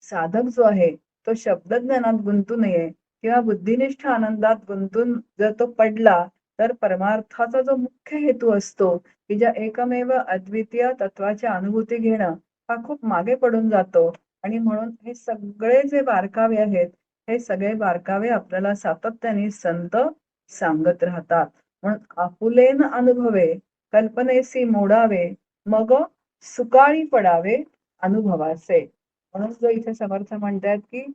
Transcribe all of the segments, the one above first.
साधक जो आहे तो शब्दज्ञानात गुंतू नये किंवा बुद्धिनिष्ठ आनंदात गुंतून जर तो पडला तर परमार्थाचा जो मुख्य हेतू असतो की ज्या एकमेव अद्वितीय तत्वाची अनुभूती घेणं हा खूप मागे पडून जातो. आणि म्हणून हे सगळे जे बारकावे आहेत हे सगळे बारकावे आपल्याला सातत्याने संत सांगत राहतात. म्हणून आपुलेन अनुभवे कल्पनेसी मोडावे मग सुकाळी पडावे अनुभवाचे. म्हणून जो इथे समर्थ म्हणतात की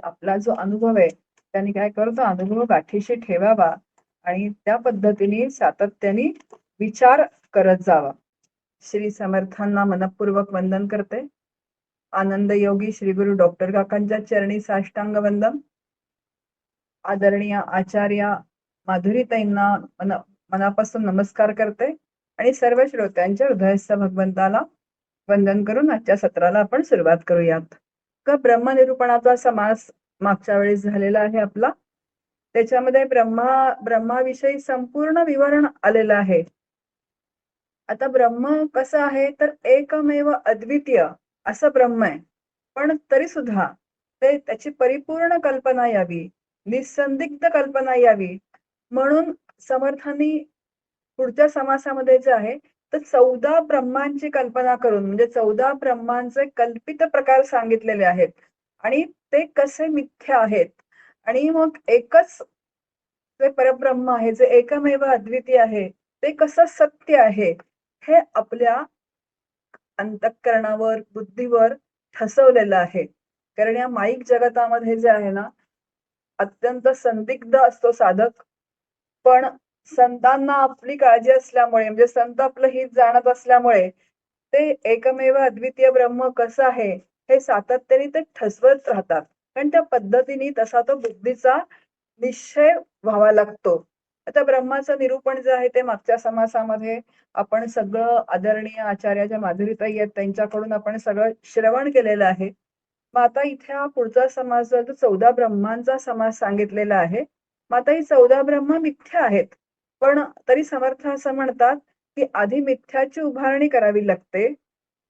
आपला जो अनुभव आहे त्यांनी काय करतो अनुभव गाठीशी ठेवावा आणि त्या पद्धतीने सातत्याने विचार करत जावा. श्री समर्थांना मनपूर्वक वंदन करते. आनंद योगी श्री गुरु डॉक्टर काकांच्या चरणी साष्टांग वंदन. आदरणीय आचार्य माधुरीताईंना मनापासून नमस्कार करते आणि सर्व श्रोत्यांच्या हृदयस्थ भगवंताला वंदन करून आजच्या सत्राला आपण सुरुवात करूयात. ब्रह्मनिरूपणाचा समास मागच्या वेळेस झालेला आहे आपला. त्याच्यामध्ये ब्रह्माविषयी संपूर्ण विवरण आलेलं आहे. आता ब्रह्म कसं आहे तर एकमेव अद्वितीय असं ब्रह्म आहे. पण तरी सुद्धा ते त्याची परिपूर्ण कल्पना यावी, निसंदिग्ध कल्पना यावी म्हणून समर्थांनी पुढच्या समासामध्ये जे आहे तर 14 ब्रह्मांची कल्पना करून म्हणजे 14 ब्रह्मांचे कल्पित प्रकार सांगितलेले आहेत आणि ते कसे मिथ्या आहेत आणि मग एकच जे परब्रह्म आहे जे एकमेव अद्वितीय आहे ते कसं सत्य आहे हे आपल्या अंतःकरणावर बुद्धीवर ठसवलेलं आहे. कारण या माईक जगतामध्ये जे आहे ना अत्यंत संदिग्ध असतो साधक. पण संतांना आपली काळजी असल्यामुळे म्हणजे संत आपलं हित जाणत असल्यामुळे ते एकमेव अद्वितीय ब्रह्म कसं आहे हे सातत्याने ते ठसवत राहतात. कारण त्या पद्धतीने तसा तो बुद्धीचा निश्चय व्हावा लागतो. आता ब्रह्माचं निरूपण जे आहे ते मागच्या समासामध्ये आपण सगळं आदरणीय आचार्याच्या माधुरीताई आहेत त्यांच्याकडून आपण सगळं श्रवण केलेलं आहे. मग आता इथे हा पुढचा समास जो 14 ब्रह्मांचा समास सांगितलेला आहे. मग आता ही 14 ब्रह्म मिथ्या आहेत. पण तरी समर्थ असं म्हणतात की आधी मिथ्याची उभारणी करावी लागते.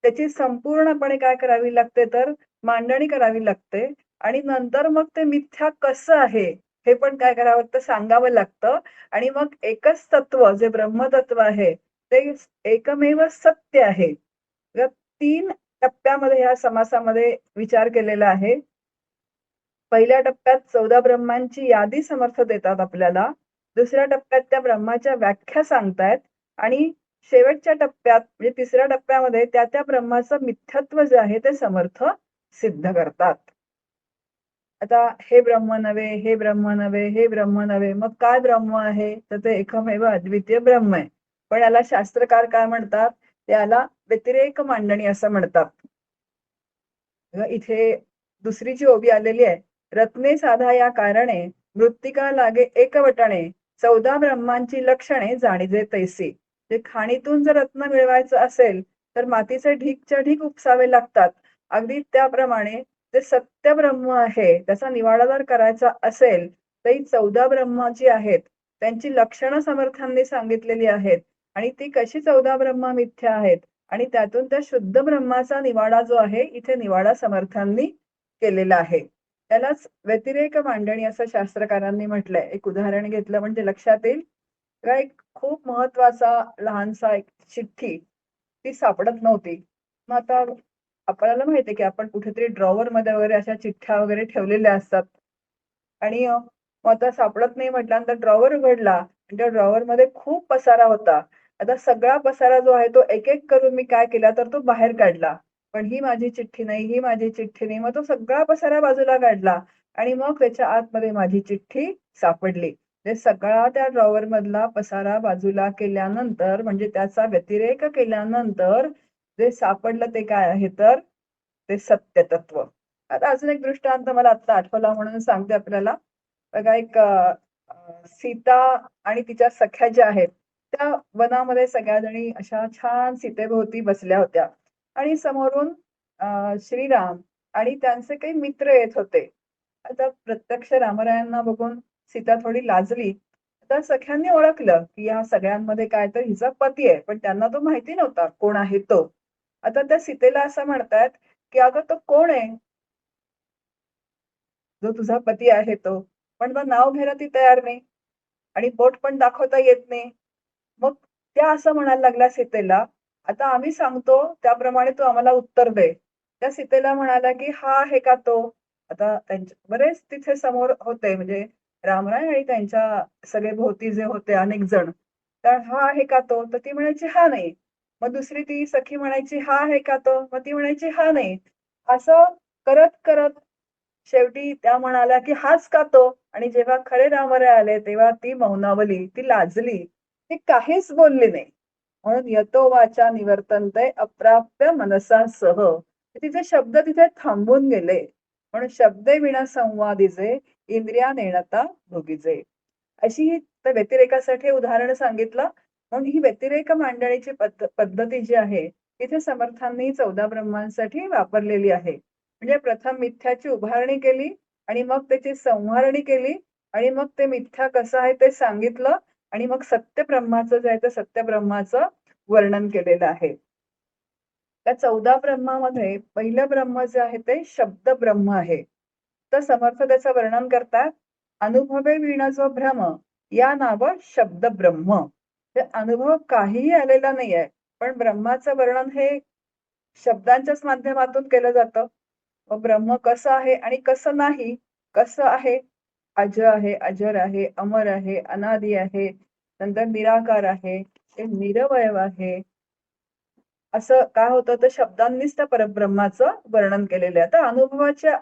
त्याची संपूर्णपणे काय करावी लागते तर मांडणी करावी लागते आणि नंतर मग ते मिथ्या कसं आहे हे पण काय करावं लागतं सांगावं लागतं. आणि मग एकच तत्व जे ब्रह्मतत्व आहे ते एकमेव सत्य आहे. या 3 टप्प्यामध्ये ह्या समासामध्ये विचार केलेला आहे. पहिल्या टप्प्यात 14 ब्रह्मांची यादी समर्थ देतात आपल्याला. दुसऱ्या टप्प्यात त्या ब्रह्माच्या व्याख्या सांगतायत आणि शेवटच्या टप्प्यात म्हणजे तिसऱ्या टप्प्यामध्ये त्या ब्रह्माचं मिथ्यत्व जे आहे ते समर्थ सिद्ध करतात. आता हे ब्रह्म नव्हे, हे ब्रह्म नव्हे, हे ब्रह्म नव्हे. मग काय ब्रह्म आहे? तर ते एकमेव अद्वितीय ब्रह्म आहे. पण याला शास्त्रकार काय म्हणतात? त्याला व्यतिरेक मांडणी असं म्हणतात. इथे दुसरी जी ओवी आलेली आहे. रत्ने साधा या कारणे मृत्तिका लागे एकवटणे 14 ब्रह्मांची लक्षणे जाणीजे तैसी. जे खाणीतून जर रत्न मिळवायचं असेल तर मातीचे ढीकच्या ढीक उपसावे लागतात. अगदी त्याप्रमाणे जे सत्य ब्रह्म आहे त्याचा निवाडा जर करायचा असेल तर ही 14 ब्रह्म जी आहेत त्यांची लक्षणं समर्थांनी सांगितलेली आहेत आणि ती कशी 14 ब्रह्म मिथ्या आहेत आणि त्यातून त्या शुद्ध ब्रह्माचा निवाडा जो आहे इथे निवाडा समर्थांनी केलेला आहे. त्यालाच व्यतिरेक मांडणी असं शास्त्रकारांनी म्हटलंय. एक उदाहरण घेतलं म्हणजे लक्षात येईल. एक खूप महत्वाचा लहानसा एक चिठ्ठी ती सापडत नव्हती. मग आता आपल्याला माहितीये की आपण कुठेतरी ड्रॉवर मध्ये वगैरे अशा चिठ्ठ्या वगैरे ठेवलेल्या असतात आणि मग आता सापडत नाही म्हटल्यानंतर ड्रॉवर उघडला आणि त्या ड्रॉवर मध्ये खूप पसारा होता. आता सगळा पसारा जो आहे तो एक एक करून मी काय केला तर तो बाहेर काढला. पण ही माझी चिठ्ठी नाही, ही माझी चिठ्ठी नाही. मग तो सगळा पसारा बाजूला काढला आणि मग त्याच्या आतमध्ये माझी चिठ्ठी सापडली. ते सगळा त्या ड्रॉवर मधला पसारा बाजूला केल्यानंतर म्हणजे त्याचा व्यतिरेक केल्यानंतर जे सापडलं ते काय आहे तर ते सत्य तत्व. आता अजून एक दृष्टांत मला आता आठवला म्हणून सांगते आपल्याला. बघा एक सीता आणि तिच्या सख्या ज्या आहेत त्या वनामध्ये सगळ्या जणी अशा छान सीतेभोवती बसल्या होत्या आणि समोरून श्रीराम आणि त्यांचे काही मित्र येत होते. आता प्रत्यक्ष रामरायांना बघून सीता थोडी लाजली. आता सख्यांनी ओळखलं की या सगळ्यांमध्ये काय तर हिचा पती आहे पण त्यांना तो माहिती नव्हता कोण आहे तो. आता त्या सीतेला असं म्हणतात की अगं तो कोण आहे? जो तुझा पती आहे तो. पण मग नाव घ्यायला ती तयार नाही आणि बोट पण दाखवता येत नाही. मग त्या असं म्हणायला लागल्या सीतेला, "आता आम्ही सांगतो त्याप्रमाणे तू आम्हाला उत्तर दे." त्या सीतेला म्हणाल्या, की "हा आहे का तो?" आता बरेच तिथे समोर होते म्हणजे रामराय आणि त्यांच्या सगळे भोवती जे होते अनेक जण. तर "हा आहे का तो?" तर ती म्हणायची, "हा नाही." मग दुसरी ती सखी म्हणायची, "हा आहे का तो?" मग ती म्हणायची, "हा नाही." असं करत शेवटी त्या म्हणाल्या, की "हाच का तो?" आणि जेव्हा खरे रामराय आले, तेव्हा ती मौनावली, ती लाजली. ती काहीच बोलली नाही. म्हणून "यतो वाचा निवर्तन्ते अप्राप्य मनसा सह." तिचे शब्द तिथे थांबून गेले. म्हणून "शब्दे विना संवादिजे, इंद्रिया नेणता भोगीजे." अशी ही त्या व्यतिरेकासाठी उदाहरण सांगितलं. म्हणून ही व्यतिरेक मांडणीची पद्धती जी आहे, तिथे समर्थांनी 14 ब्रह्मांसाठी वापरलेली आहे. म्हणजे प्रथम मिथ्याची उभारणी केली आणि मग त्याची संवारणी केली आणि मग ते मिथ्या कसं आहे ते सांगितलं आणि मग सत्य ब्रह्माचं जे आहे ते सत्य ब्रह्माचं वर्णन केलेलं आहे. त्या 14 ब्रह्मामध्ये पहिलं ब्रह्म जे आहे ते शब्द ब्रह्म आहे. तर समर्थ त्याचं वर्णन करतात, "अनुभवे वीणा जो भ्रम, या नाव शब्द ब्रह्म." ते अनुभव काहीही आलेला नाहीये. पण ब्रह्माचं वर्णन हे शब्दांच्याच माध्यमातून केलं जातं. मग ब्रह्म कसं आहे आणि कसं नाही? कसं आहे? अज आहे, अजर आहे, अमर आहे, अनादी आहे, नंतर निराकार आहे, ते निरवयव आहे. असं काय होतं तर शब्दांनीच त्या परब्रह्माचं वर्णन केलेलं आहे. आता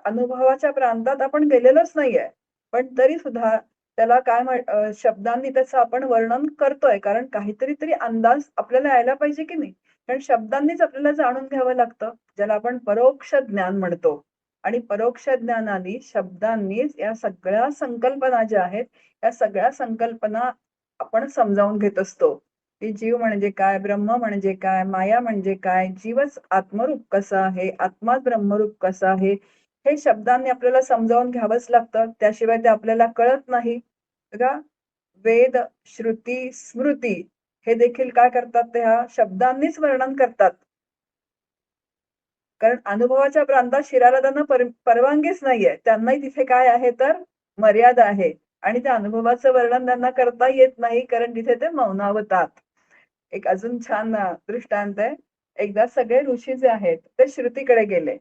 अनुभवाच्या प्रांतात आपण गेलेलोच नाहीये. पण तरी सुद्धा त्याला शब्दांनी त्याचं आपण वर्णन करतोय. कारण काहीतरी तरी अंदाज आपल्याला यायला पाहिजे की नाही? कारण शब्दांनीच आपल्याला जाणून घ्यावं लागतं. ज्याला आपण परोक्ष ज्ञान म्हणतो. आणि परोक्ष ज्ञानाने शब्दांनीच या सगळ्या संकल्पना ज्या आहेत, या सगळ्या संकल्पना आपण समजावून घेत असतो. की जीव म्हणजे काय? ब्रह्म म्हणजे काय? माया म्हणजे काय? जीवच आत्मरूप कसा आहे? आत्माच ब्रह्मरूप कसा आहे? हे शब्दांनी आपल्याला समजावून घ्यावंच लागतं. त्याशिवाय ते आपल्याला कळत नाही. बघा, वेद, श्रुती, स्मृती हे देखील काय करतात? ते ह्या शब्दांनीच वर्णन करतात. कारण अनुभवाच्या प्रांतात शिरायला त्यांना परवानगीच नाहीये. त्यांनाही तिथे काय आहे तर मर्यादा आहे आणि त्या अनुभवाचं वर्णन त्यांना करता येत नाही कारण तिथे ते मौनावतात. एक अजून छान दृष्टांत आहे. एकदा सगळे ऋषी जे आहेत ते श्रुतीकडे गेले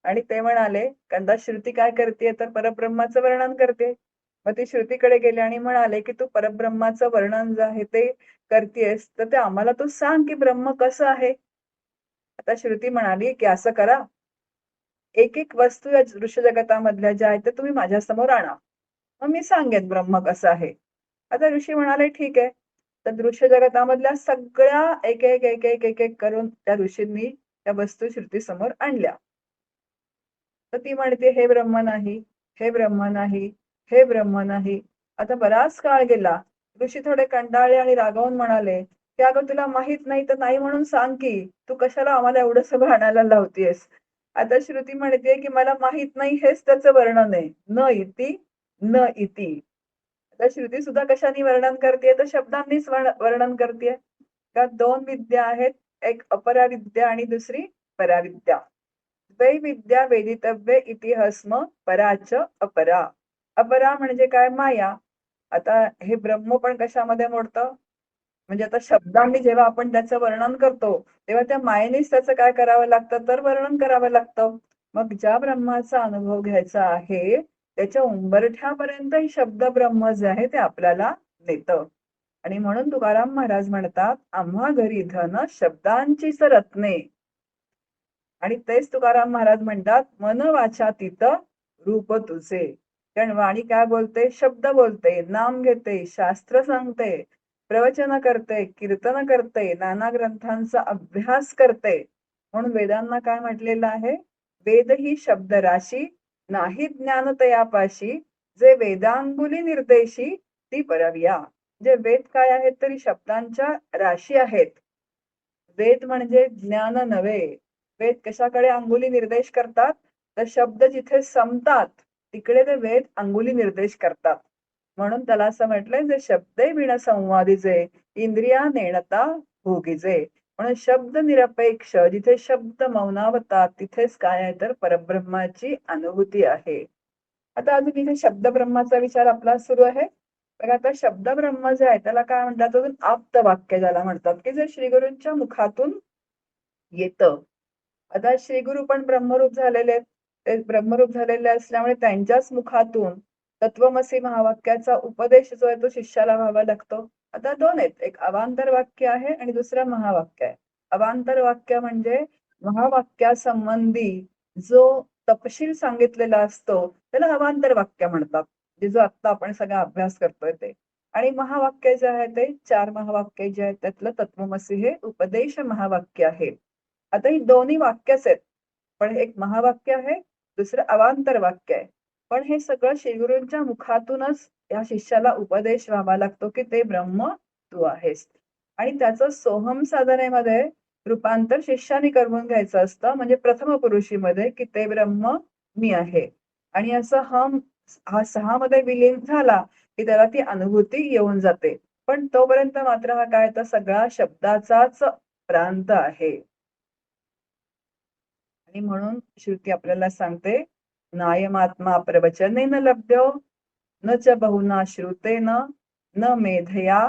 आणि ते म्हणाले, कारण आता श्रुती काय करतेय तर परब्रह्माचं वर्णन करते. मग ते श्रुतीकडे गेले आणि म्हणाले, की "तू परब्रह्माचं वर्णन जे आहे ते करतेयस, तर ते आम्हाला तू सांग, की ब्रह्म कसं आहे?" आता श्रुती म्हणाली, की "असं करा, एक-एक वस्तू या दृश्य जगतामधल्या ज्या आहेत, त्या तुम्ही माझ्यासमोर आणा. मग मी सांगेन ब्रह्म कसं आहे." आता ऋषी म्हणाले, "ठीक आहे." तर दृश्य जगतामधल्या सगळ्या एक-एक करून त्या ऋषींनी त्या वस्तू श्रुतीसमोर आणल्या. तर ती म्हणते, "हे ब्रह्म नाही, हे ब्रह्म नाही, हे ब्रह्म नाही." आता बराच काळ गेला. ऋषी थोडे कंटाळले आणि रागावून म्हणाले, की "अगं तुला माहित नाही तर नाही म्हणून सांग की. तू कशाला आम्हाला एवढं सगळं आणायला लावतेस?" आता श्रुती म्हणते, की "मला माहित नाही हेच त्याचं वर्णन आहे. न इति, न इति." आता श्रुती सुद्धा कशाने वर्णन करतेय तर शब्दांनीच वर्णन करतेय. त्यात 2 विद्या आहेत. एक अपराविद्या आणि दुसरी पराविद्या. द्वै विद्या वेदितव्ये इति हस्म पराच अपरा. अपरा म्हणजे काय? माया. आता हे ब्रह्म पण कशामध्ये मोडतं? म्हणजे आता शब्दांनी जेव्हा आपण त्याचं वर्णन करतो, तेव्हा त्या मायेनेच त्याचं काय करावं लागतं तर वर्णन करावं लागतं. मग ज्या ब्रह्माचा अनुभव घ्यायचा आहे, त्याच्या उंबरठ्यापर्यंत हे शब्द ब्रह्म जे आहे ते आपल्याला नेतं. आणि म्हणून तुकाराम महाराज म्हणतात, "आम्हा घरी धन शब्दांचीच रत्ने." आणि तेच तुकाराम महाराज म्हणतात, "मन वाचा तित रूप तुझे." कारण वाणी काय बोलते? शब्द बोलते, नाम घेते, शास्त्र सांगते, प्रवचन करते, कीर्तन करते, नाना ग्रंथांचा अभ्यास करते. म्हणून वेदांना काय म्हटलेलं आहे? वेद ही शब्द राशी, नाही ज्ञान तयापाशी, जे वेदांगुली निर्देशी ती परविया. जे वेद काय आहेत तरी शब्दांच्या राशी आहेत. वेद म्हणजे ज्ञान नव्हे. वेद कशाकडे अंगुली निर्देश करतात? तर शब्द जिथे संपतात, तिकडे ते वेद अंगुली निर्देश करतात. म्हणून त्याला असं म्हटलंय, जे शब्दे विण संवादीचे, इंद्रिया नेणता भोगीचे. म्हणून शब्द निरपेक्ष, जिथे शब्द मौनावतात, तिथेच काय आहे तर परब्रह्माची अनुभूती आहे. आता अजून इथे शब्द ब्रह्माचा विचार आपला सुरू आहे. बघा आता शब्द ब्रह्म जे आहे त्याला काय म्हणतात, अजून आप्त वाक्य ज्याला म्हणतात, की जे श्रीगुरूंच्या मुखातून येतं. आता श्रीगुरु पण ब्रह्मरूप झालेले आहेत. ते ब्रह्मरूप झालेले असल्यामुळे त्यांच्याच मुखातून तत्वमसी महावाक्याचा उपदेश जो आहे तो शिष्याला व्हावा लागतो. आता दोन आहेत, एक अवांतर वाक्य आहे आणि दुसरं महावाक्य आहे. अवांतर वाक्य म्हणजे महावाक्यासंबंधी जो तपशील सांगितलेला असतो त्याला अवांतर वाक्य म्हणतात. म्हणजे जो आता आपण सगळा अभ्यास करतोय ते. आणि महावाक्य जे आहे ते 4 महावाक्य जे आहेत त्यातलं तत्वमसी हे उपदेश महावाक्य आहे. आता ही दोन्ही वाक्यच आहेत. पण एक महावाक्य आहे, दुसरं अवांतर वाक्य आहे. पण हे सगळं श्रीगुरूंच्या मुखातूनच या शिष्याला उपदेश व्हावा लागतो, की ते ब्रह्म तू आहेस. आणि त्याचं सोहम साधनेमध्ये रूपांतर शिष्याने करून घ्यायचं असतं, म्हणजे प्रथम पुरुषीमध्ये, की ते ब्रह्म मी आहे. आणि असं हा 6 मध्ये विलीन झाला, की त्याला ती अनुभूती येऊन जाते. पण तोपर्यंत मात्र हा काय तर सगळा शब्दाचाच प्रांत आहे. आणि म्हणून श्रुती आपल्याला सांगते, नायमात्मा प्रवचनेन लभ्यो न च बहुना श्रुतेन न मेधया.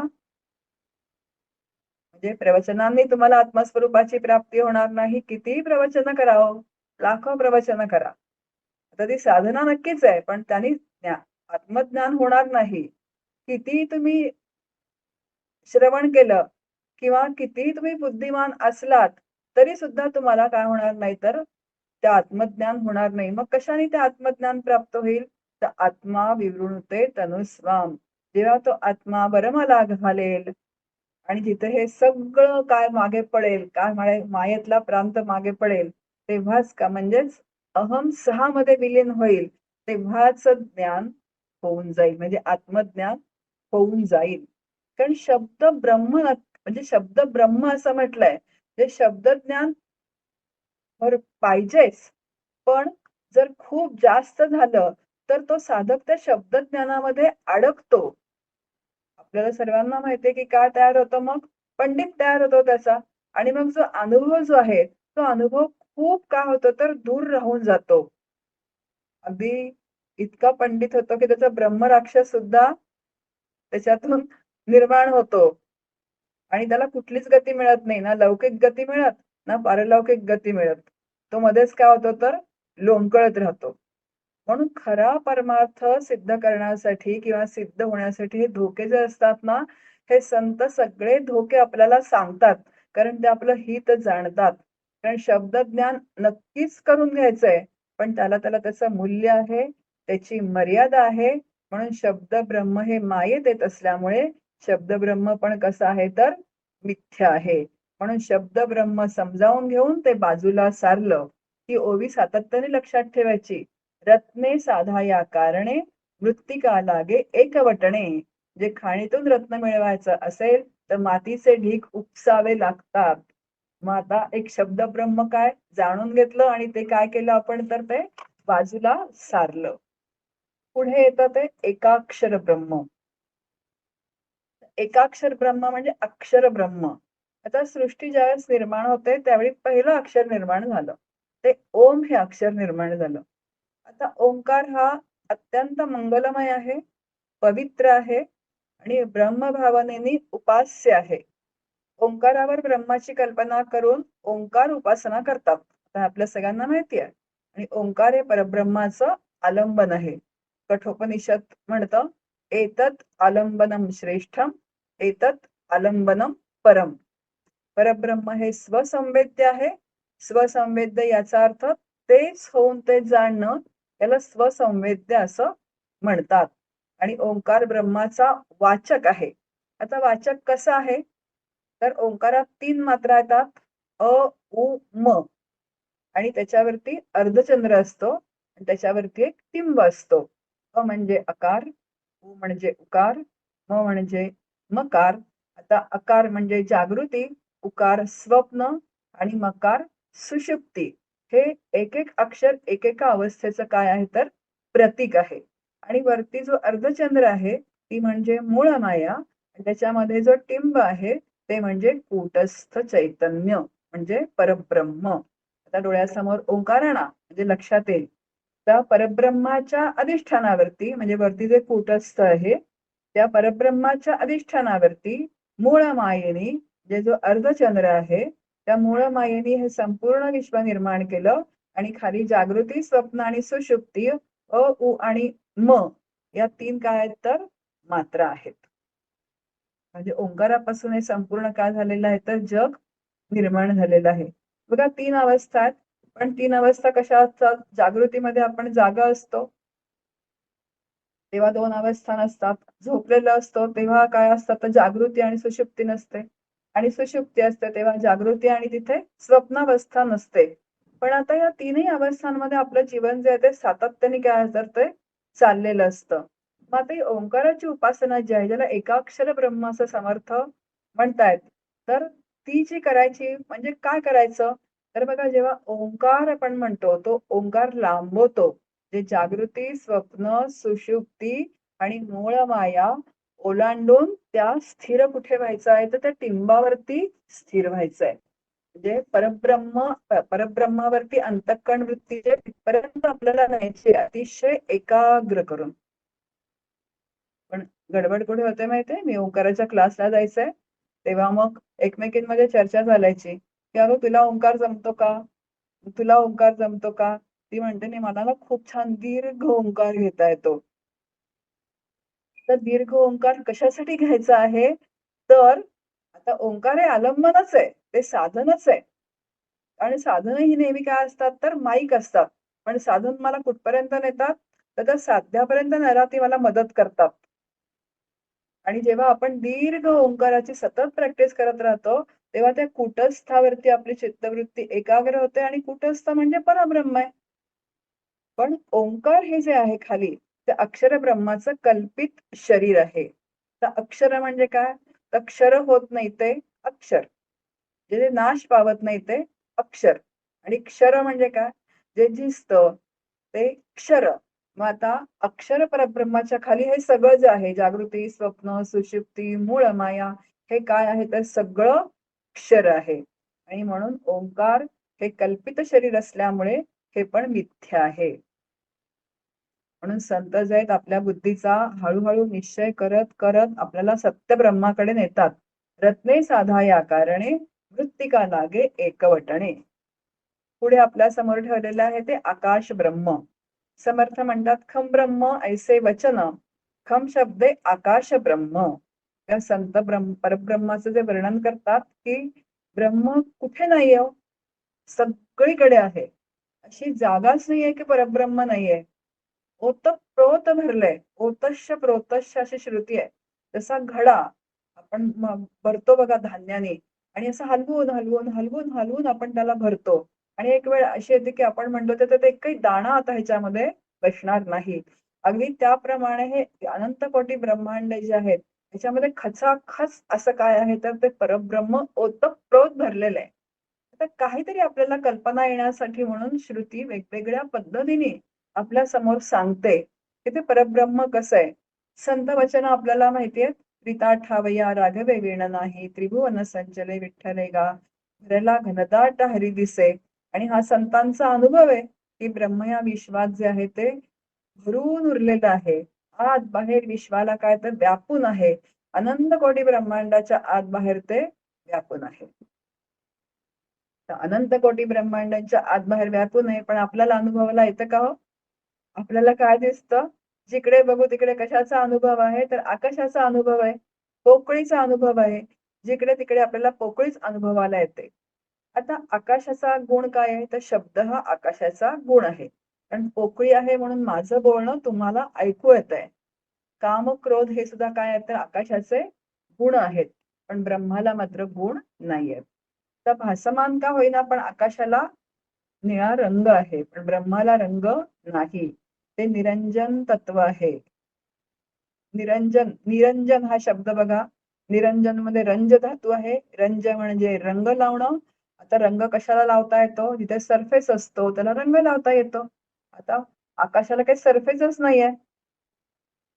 म्हणजे प्रवचनांनी तुम्हाला आत्मस्वरूपाची प्राप्ती होणार नाही. कितीही प्रवचन करावं, लाखो प्रवचन करा. आता ती साधना नक्कीच आहे, पण त्यांनी आत्मज्ञान होणार नाही. कितीही तुम्ही श्रवण केलं किंवा कितीही तुम्ही बुद्धिमान असलात, तरी सुद्धा तुम्हाला काय होणार नाही तर त्या आत्मज्ञान होणार नाही. मग कशाने ते आत्मज्ञान प्राप्त होईल? तर आत्मा विवृणुते तनुस्वाम. जेव्हा तो आत्मा बरमला घालेल आणि जिथे हे सगळं काय मागे पडेल, काय मायेतला प्रांत मागे पडेल, तेव्हाच का म्हणजेच अहम 6 मध्ये विलीन होईल, तेव्हाच ज्ञान होऊन जाईल, म्हणजे आत्मज्ञान होऊन जाईल. कारण शब्द ब्रह्म म्हणजे शब्द ब्रह्म असं म्हटलंय, जे शब्दज्ञान पाहिजेच. पण जर खूप जास्त झालं तर तो साधक त्या शब्दज्ञानामध्ये अडकतो. आपल्याला सर्वांना माहितीये की काय तयार होतं, मग पंडित तयार होतो त्याचा. आणि मग जो अनुभव जो आहे तो अनुभव खूप काय होतो तर दूर राहून जातो. अगदी इतका पंडित होतो की त्याचा ब्रह्मराक्षस सुद्धा त्याच्यातून निर्माण होतो. आणि त्याला कुठलीच गती मिळत नाही, ना लौकिक गती मिळत, ना पारलौकिक गती मिळत. तो मध्येच काय होतो तर लोंबकळत राहतो. म्हणून खरा परमार्थ सिद्ध करण्यासाठी किंवा सिद्ध होण्यासाठी हे धोके जे असतात ना, हे संत सगळे धोके आपल्याला सांगतात. कारण ते आपलं हित जाणतात. कारण शब्दज्ञान नक्कीच करून घ्यायचंय, पण त्याला त्याचं मूल्य आहे, त्याची मर्यादा आहे. म्हणून शब्द ब्रह्म हे मायेत येत असल्यामुळे शब्द ब्रह्म पण कसं आहे तर मिथ्या आहे. म्हणून शब्द ब्रह्म समजावून घेऊन ते बाजूला सारलं. ती ओवी सातत्याने लक्षात ठेवायची. रत्ने साधा या कारणे मृत्तिका लागे एकवटणे. जे खाणीतून रत्न मिळवायचं असेल तर मातीचे ढीग उपसावे लागतात. मग आता एक शब्द ब्रह्म काय जाणून घेतलं आणि ते काय केलं आपण तर ते बाजूला सारलं. पुढे येतं ते एकाक्षर ब्रह्म. एकाक्षर ब्रह्म म्हणजे अक्षर ब्रह्म. आता सृष्टी ज्यावेळेस निर्माण होते त्यावेळी पहिलं अक्षर निर्माण झालं. ते ओम हे अक्षर निर्माण झालं. आता ओंकार हा अत्यंत मंगलमय आहे, पवित्र आहे आणि ब्रह्मभावनेने उपास्य आहे. ओंकारावर ब्रह्माची कल्पना करून ओंकार उपासना करतात. आता आपल्या सगळ्यांना माहिती आहे. आणि ओंकार हे परब्रह्माचं आलंबन आहे. कठोपनिषद म्हणतं, एतत् आलंबनम श्रेष्ठम, एतत् आलंबनम परम. परब्रह्म हे स्वसंवेद्य आहे. स्वसंवेद्य याचा अर्थ तेच होऊन ते जाणणं, याला स्वसंवेद्य असं म्हणतात. आणि ओंकार ब्रह्माचा वाचक आहे. आता वाचक कसा आहे तर ओंकारात 3 मात्रा येतात, अ, उ, म. आणि त्याच्यावरती अर्धचंद्र असतो आणि त्याच्यावरती एक टिंब असतो. अ म्हणजे अकार, उ म्हणजे उकार, म म्हणजे मकार. आता अकार म्हणजे जागृती, उकार स्वप्न आणि मकार सुषुप्ती. हे एक एक अक्षर एकेका अवस्थेचं काय आहे तर प्रतीक आहे. आणि वरती जो अर्धचंद्र आहे ती म्हणजे मूळ माया आणि त्याच्यामध्ये जो टिंब आहे ते म्हणजे कूटस्थ चैतन्य म्हणजे परब्रह्म. आता डोळ्यासमोर ओंकार आणा म्हणजे लक्षात येईल त्या परब्रह्माच्या अधिष्ठानावरती, म्हणजे वरती जे कूटस्थ आहे त्या परब्रह्माच्या अधिष्ठानावरती मूळ मायेने, जे जो अर्धचंद्र आहे त्या मूळ मायेने हे संपूर्ण विश्व निर्माण केलं. आणि खाली जागृती, स्वप्न आणि सुषुप्ती, अ उ आणि म या 3 काय आहेत तर मात्रा आहेत. म्हणजे ओंकारापासून हे संपूर्ण काय झालेलं आहे तर जग निर्माण झालेलं आहे. बघा 3 अवस्था आहेत. पण 3 अवस्था कशा असतात? जागृतीमध्ये आपण जागा असतो तेव्हा 2 अवस्था नसतात. झोपलेलं असतो तेव्हा काय असतात तर जागृती आणि सुषुप्ती नसते. आणि सुषुप्ती असते तेव्हा जागृती आणि तिथे स्वप्नावस्था नसते. पण आता या 3ही अवस्थांमध्ये आपलं जीवन जे आहे ते सातत्याने काय असतं ते चाललेलं असतं. मग आता ही ओंकाराची उपासना जी आहे, ज्याला एकाक्षर ब्रह्म असं समर्थ म्हणतायत. तर ती जी करायची म्हणजे काय करायचं? तर बघा जेव्हा ओंकार आपण म्हणतो, तो ओंकार लांबवतो. जे जागृती, स्वप्न, सुषुप्ती आणि मूळ माया ओलांडून त्या स्थिर कुठे व्हायचं आहे, तर त्या टिंबावरती स्थिर व्हायचंय. म्हणजे परब्रह्मावरती अंतःकरण वृत्ती जे तिथपर्यंत आपल्याला न्यायची अतिशय एकाग्र करून. पण गडबड कुठे होते माहितीये? मी ओंकाराच्या क्लासला जायचंय, तेव्हा मग एकमेकींमध्ये चर्चा चालायची, की "अगं तुला ओंकार जमतो का? तुला ओंकार जमतो का?" ती म्हणते, "नाही मला ना खूप छान दीर्घ ओंकार घेता येतो." तर दीर्घ ओंकार कशासाठी घ्यायचा आहे? तर आता ओंकार हे आलंबनच आहे, ते साधनच आहे. आणि साधनं ही नेहमी काय असतात तर माईक असतात. पण साधन मला कुठपर्यंत नेतात? तर त्या साध्यापर्यंत न्यायला ती मला मदत करतात. आणि जेव्हा आपण दीर्घ ओंकाराची सतत प्रॅक्टिस करत राहतो, तेव्हा त्या कूटस्थावरती आपली चित्तवृत्ती एकाग्र होते आणि कूटस्थ म्हणजे परब्रह्म आहे. पण ओंकार हे जे आहे खाली, ते अक्षर ब्रह्माचं कल्पित शरीर आहे. तर अक्षर म्हणजे काय? तर क्षर होत नाही ते अक्षर. जे नाश पावत नाही ते अक्षर. आणि क्षर म्हणजे काय? जे झिजतं ते क्षर. मग आता अक्षर परब्रह्माच्या खाली हे सगळं जे आहे जागृती, स्वप्न, सुषुप्ती, मूळ माया हे काय आहे तर सगळं क्षर आहे. आणि म्हणून ओंकार हे कल्पित शरीर असल्यामुळे हे पण मिथ्या आहे. म्हणून संत जे आहेत आपल्या बुद्धीचा हळूहळू निश्चय करत करत आपल्याला सत्य ब्रह्माकडे नेतात. रत्ने साधा या कारणे मृत्तिका लागे एकवटणे. पुढे आपल्या समोर ठेवलेलं आहे ते आकाश ब्रह्म. समर्थ म्हणतात खम ब्रह्म ऐसे वचन, खम शब्दे आकाश ब्रह्म. त्या संत परब्रह्माचं जे वर्णन करतात की ब्रह्म कुठे नाहीये हो? सगळीकडे आहे. अशी जागाच नाहीये की परब्रह्म नाहीये. ओतप्रोत भरलंय. ओतश्य प्रोतश्य अशी श्रुती आहे. जसा घडा आपण भरतो बघा धान्याने आणि असं हलवून, हलवून, हलवून, हलवून आपण त्याला भरतो. आणि एक वेळ अशी येते की आपण म्हणतो त्याच्यात एकही दाणा आता ह्याच्यामध्ये बसणार नाही. अगदी त्याप्रमाणे हे अनंत कोटी ब्रह्मांड जे आहेत, त्याच्यामध्ये खचाखच असं काय आहे तर ते परब्रह्म ओतप्रोत भरलेलं आहे. आता काहीतरी आपल्याला कल्पना येण्यासाठी म्हणून श्रुती वेगवेगळ्या पद्धतीने आपल्या समोर सांगते की ते परब्रह्म कसं आहे. संत वचन आपल्याला माहितीये, "त्रिता ठावया राघवे वीण नाही, त्रिभुवन संचले विठ्ठले गा, भरला घनदाट हरी दिसे." आणि हा संतांचा अनुभव आहे की ब्रह्म या विश्वात जे आहे ते भरून उरलेलं आहे. आत बाहेर विश्वाला काय तर व्यापून आहे. अनंत कोटी ब्रह्मांडाच्या आत बाहेर ते व्यापून आहे. तर अनंत कोटी ब्रह्मांडांच्या आत बाहेर व्यापून आहे, पण आपल्याला अनुभवाला येतं का हो? आपल्याला काय दिसतं? जिकडे बघू तिकडे कशाचा अनुभव आहे? तर आकाशाचा अनुभव आहे. पोकळीचा अनुभव आहे. जिकडे तिकडे आपल्याला पोकळीच अनुभवाला येते. आता आकाशाचा गुण काय आहे? तर शब्द हा आकाशाचा गुण आहे. कारण पोकळी आहे म्हणून माझं बोलणं तुम्हाला ऐकू येतंय. काम, क्रोध हे सुद्धा काय आहेत तर आकाशाचे गुण आहेत. पण ब्रह्माला मात्र गुण नाहीयेत. तर भासमान का होईना पण आकाशाला निळा रंग आहे, पण ब्रह्माला रंग नाही. ते निरंजन तत्व आहे. निरंजन, निरंजन हा शब्द बघा. निरंजन मध्ये रंज धातू आहे. रंज म्हणजे रंग लावणं. आता रंग कशाला लावता येतो? जिथे सरफेस असतो त्याला रंग लावता येतो. आता आकाशाला काही सरफेसच नाहीये.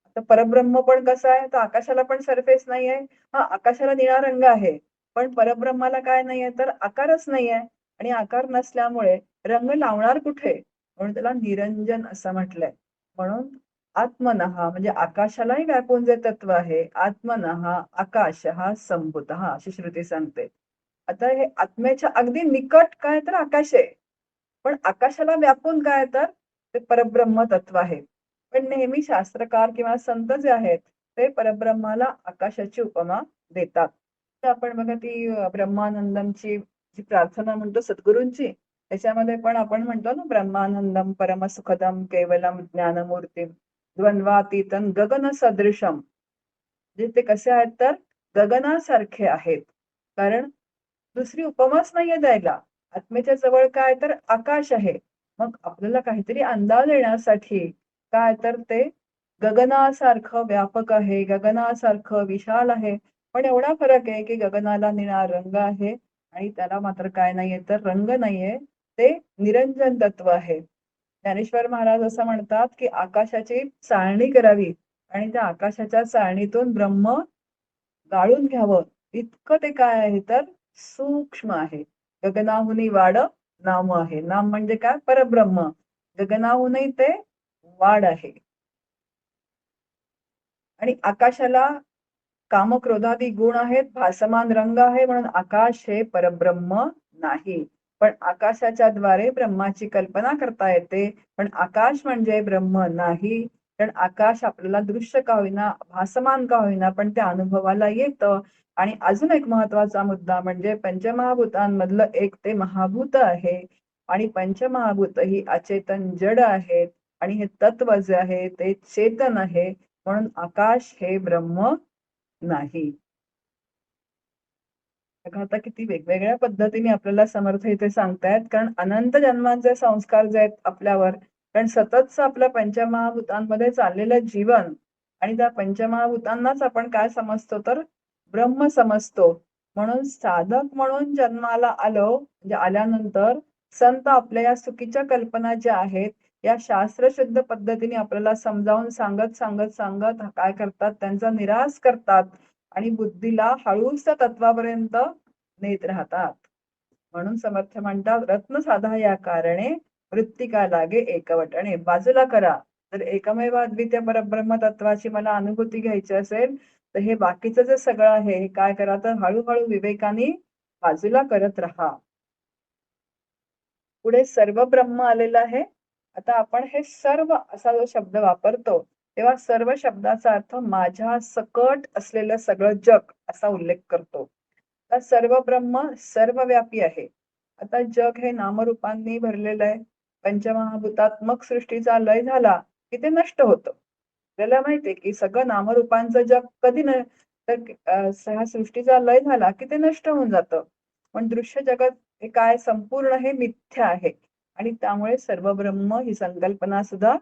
आता परब्रह्म पण कसं आहे? तर आकाशाला पण सरफेस नाहीये. हां, आकाशाला निळा रंग आहे. पण परब्रह्माला काय नाहीये तर आकारच नाहीये. आणि आकार नसल्यामुळे रंग लावणार कुठे? म्हणून त्याला निरंजन असं म्हटलंय. म्हणून आत्मनहा म्हणजे आकाशालाही व्यापून जे तत्व आहे, आत्मनहा आकाशः संभूतः अशी श्रुती सांगते. आता हे आत्म्याच्या अगदी निकट काय तर आकाश आहे. पण आकाशाला व्यापून काय तर ते परब्रह्म तत्व आहे. पण नेहमी शास्त्रकार किंवा संत जे आहेत, ते परब्रह्माला आकाशाची उपमा देतात. तर आपण बघा ती ब्रह्मानंदमची जी प्रार्थना म्हणतो सद्गुरूंची, त्याच्यामध्ये पण आपण म्हणतो ना, ब्रह्मानंदम परमसुखदम केवलम ज्ञानमूर्तीम द्वंद्वातीतं गगन सदृशम. म्हणजे ते कसे आहेत तर गगनासारखे आहेत. कारण दुसरी उपमाच नाहीये द्यायला. आत्म्याच्या जवळ काय तर आकाश आहे. मग आपल्याला काहीतरी अंदाज येण्यासाठी काय तर ते गगनासारखं व्यापक आहे, गगनासारखं विशाल आहे. पण एवढा फरक आहे की गगनाला निळा रंग आहे आणि त्याला मात्र काय नाहीये तर रंग नाहीये. ते निरंजन तत्व आहे. ज्ञानेश्वर महाराज असं म्हणतात की आकाशाची चाळणी करावी आणि त्या आकाशाच्या चाळणीतून ब्रह्म गाळून घ्यावं. इतकं ते काय आहे तर सूक्ष्म आहे. गगनाहुनी वाड नाम आहे. नाम म्हणजे काय? परब्रह्म. गगनाहूनही ते वाढ आहे. आणि आकाशाला कामक्रोधादी गुण आहेत, भासमान रंग आहे, म्हणून आकाश हे परब्रह्म नाही. पण आकाशाच्या द्वारे ब्रह्माची कल्पना करता येते. पण आकाश म्हणजे ब्रह्म नाही. कारण आकाश आपल्याला दृश्य का होईना, भासमान का होईना, पण ते अनुभवाला येतं. आणि अजून एक महत्वाचा मुद्दा म्हणजे पंचमहाभूतांमधलं एक ते महाभूत आहे. आणि पंचमहाभूत ही अचेतन जड आहेत. आणि हे तत्व जे आहे ते चेतन आहे. म्हणून आकाश हे ब्रह्म नाही. बघा आता किती वेगवेगळ्या पद्धतीने आपल्याला समर्थ इथे सांगतायत. कारण अनंत जन्मांचे संस्कार जे आहेत आपल्यावर, कारण सततच आपल्या पंचमहाभूतांमध्ये चाललेलं जीवन आणि त्या पंचमहाभूतांनाच आपण काय समजतो तर ब्रह्म समजतो. म्हणून साधक म्हणून जन्माला आलो म्हणजे आल्यानंतर संत आपल्या या चुकीच्या कल्पना ज्या आहेत या शास्त्रशुद्ध पद्धतीने आपल्याला समजावून सांगत काय करतात त्यांचा निराश करतात आणि बुद्धीला हळूच त्या तत्वापर्यंत नेत राहतात. म्हणून समर्थ म्हणतात रत्न साधा या कारणे वृत्तिका लागे एकवटणे. बाजूला करा. जर एकमेव अद्वितीय परब्रह्म तत्वाची मला अनुभूती घ्यायची असेल तर हे बाकीचं जे सगळं आहे हे काय करा तर हळूहळू विवेकाने बाजूला करत राहा. पुढे सर्व ब्रह्म आलेलं आहे. आता आपण हे सर्व असा जो शब्द वापरतो तेव्हा सर्व शब्दाचा अर्थ माझ्या सकट असलेलं सगळं जग असा उल्लेख करतो. तर सर्व ब्रह्म सर्वव्यापी आहे. आता जग हे नामरूपांनी भरलेलं आहे. पंचमहाभूतात्मक सृष्टीचा लय झाला की ते नष्ट होतं. आपल्याला माहितीये की सगळं नामरूपांचं जग कधी न तर ह्या सृष्टीचा लय झाला की ते नष्ट होऊन जातं. पण दृश्य जगत हे काय संपूर्ण हे मिथ्या आहे आणि त्यामुळे सर्व ब्रह्म ही संकल्पना सुद्धा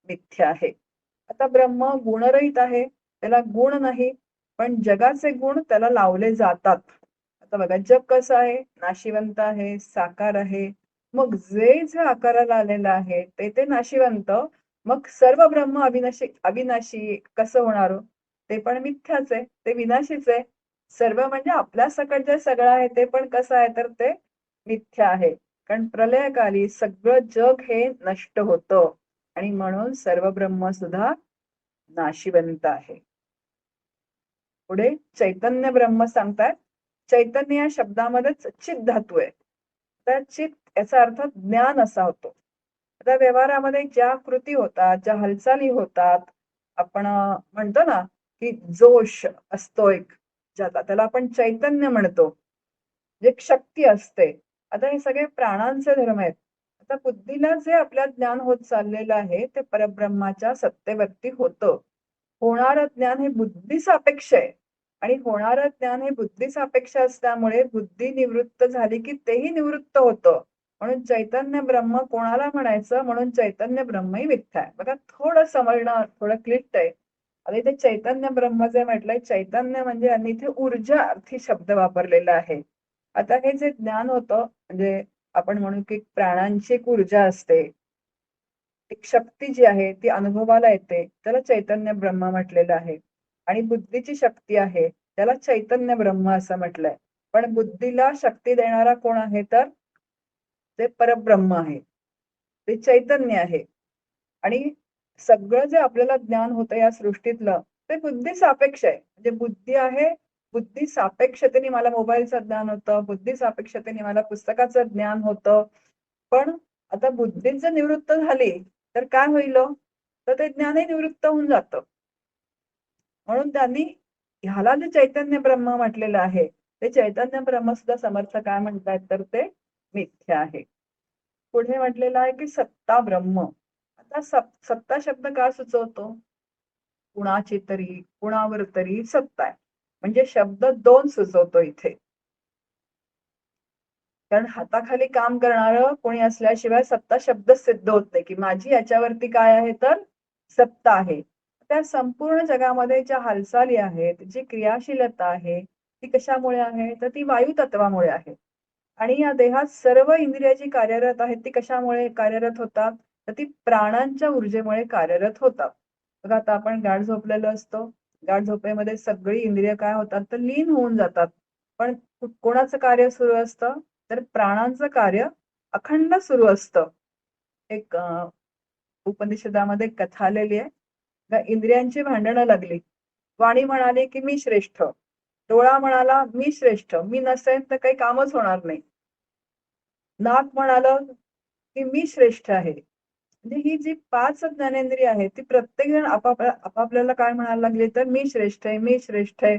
मिथ्या आहे. आता ब्रह्म गुणरहित आहे, त्याला गुण नाही, पण जगाचे गुण त्याला लावले जातात. आता बघा जग कसं आहे, नाशिवंत आहे, साकार आहे. मग जे जे आकाराला आलेलं आहे ते ते नाशिवंत. मग सर्व ब्रह्म अविनाशी अविनाशी कसं होणार हो? ते पण मिथ्याच आहे, ते विनाशीच आहे. सर्व म्हणजे आपल्या सकट जे सगळं आहे ते पण कसं आहे तर ते मिथ्या आहे. कारण प्रलयकाली सगळं जग हे नष्ट होतं आणि म्हणून सर्व ब्रह्म सुद्धा नाशिवंत आहे. पुढे चैतन्य ब्रह्म सांगतात. चैतन्य या शब्दामध्येच चित धातू आहे. तर चित याचा अर्थ ज्ञान असा होतो. आता व्यवहारामध्ये ज्या कृती होतात, ज्या हालचाली होतात, आपण म्हणतो ना की जोश असतो एक ज्याला त्याला आपण चैतन्य म्हणतो. जे एक शक्ती असते. आता हे सगळे प्राणांचे धर्म आहेत. आता बुद्धीला जे आपल्या ज्ञान होत चाललेलं आहे ते परब्रह्माच्या सत्तेवरती होतं. होणारं ज्ञान हे बुद्धीसापेक्ष आहे आणि होणारं ज्ञान हे बुद्धीसापेक्ष असल्यामुळे बुद्धी निवृत्त झाली की तेही निवृत्त होतं. म्हणून चैतन्य ब्रह्म कोणाला म्हणायचं? म्हणून चैतन्य ब्रह्मही मिथ्या आहे. बघा थोडं समजणं थोडं क्लिष्ट आहे. आता इथे चैतन्य ब्रह्म जे म्हटलंय चैतन्य म्हणजे यांनी इथे ऊर्जा अर्थी शब्द वापरलेला आहे. आता हे जे ज्ञान होतं म्हणजे आपण म्हणू की प्राणांची एक ऊर्जा असते. एक शक्ती जी आहे ती अनुभवाला येते त्याला चैतन्य ब्रह्म म्हटलेलं आहे. आणि बुद्धीची शक्ती आहे त्याला चैतन्य ब्रह्म असं म्हटलंय. पण बुद्धीला शक्ती देणारा कोण आहे तर ते परब्रह्म आहे. ते चैतन्य आहे. आणि सगळं जे आपल्याला ज्ञान होतं या सृष्टीतलं ते बुद्धी सापेक्ष आहे. म्हणजे बुद्धी आहे, बुद्धी सापेक्षतेने मला मोबाईलचं ज्ञान होतं, बुद्धी सापेक्षतेने मला पुस्तकाचं ज्ञान होतं. पण आता बुद्धीच जर निवृत्त झाली तर काय होईल? तर ते ज्ञानही निवृत्त होऊन जातं. म्हणून त्यांनी ह्याला जे चैतन्य ब्रह्म म्हटलेलं आहे ते चैतन्य ब्रह्म सुद्धा समर्थ काय म्हणतात तर ते मिथ्या आहे. पुढे म्हटलेलं आहे की सत्ता ब्रह्म. आता सत्ता शब्द काय सुचवतो? कुणाची तरी, कुणावर तरी सत्ता आहे. म्हणजे शब्द दोन सुचवतो इथे. कारण हाताखाली काम करणारं कोणी असल्याशिवाय सत्ता शब्द सिद्ध होत नाही, की माझी याच्यावरती काय आहे तर सत्ता आहे. त्या संपूर्ण जगामध्ये ज्या हालचाली आहेत, जी क्रियाशीलता आहे, ती कशामुळे आहे? तर ती वायू तत्वामुळे आहे. आणि या देहात सर्व इंद्रिय जी कार्यरत आहेत, ती कशामुळे कार्यरत होतात? तर ती प्राणांच्या ऊर्जेमुळे कार्यरत होतात. बघा आता आपण गाढ झोपलेलो असतो. गाढ झोपेमध्ये सगळी इंद्रिय काय होतात? तर लीन होऊन जातात. पण कोणाचं कार्य सुरू असतं? तर प्राणांचं कार्य अखंड सुरू असतं. एक उपनिषदामध्ये कथा आलेली आहे. इंद्रियांची भांडणं लागली. वाणी म्हणाली की मी श्रेष्ठ. डोळा म्हणाला मी श्रेष्ठ. मी नसेन तर काही कामच होणार नाही. नाक म्हणालं की मी श्रेष्ठ आहे. म्हणजे ही जी 5 ज्ञानेंद्रिय आहेत, ती प्रत्येक जण आपापल्याला काय म्हणायला लागले तर मी श्रेष्ठ आहे, मी श्रेष्ठ आहे.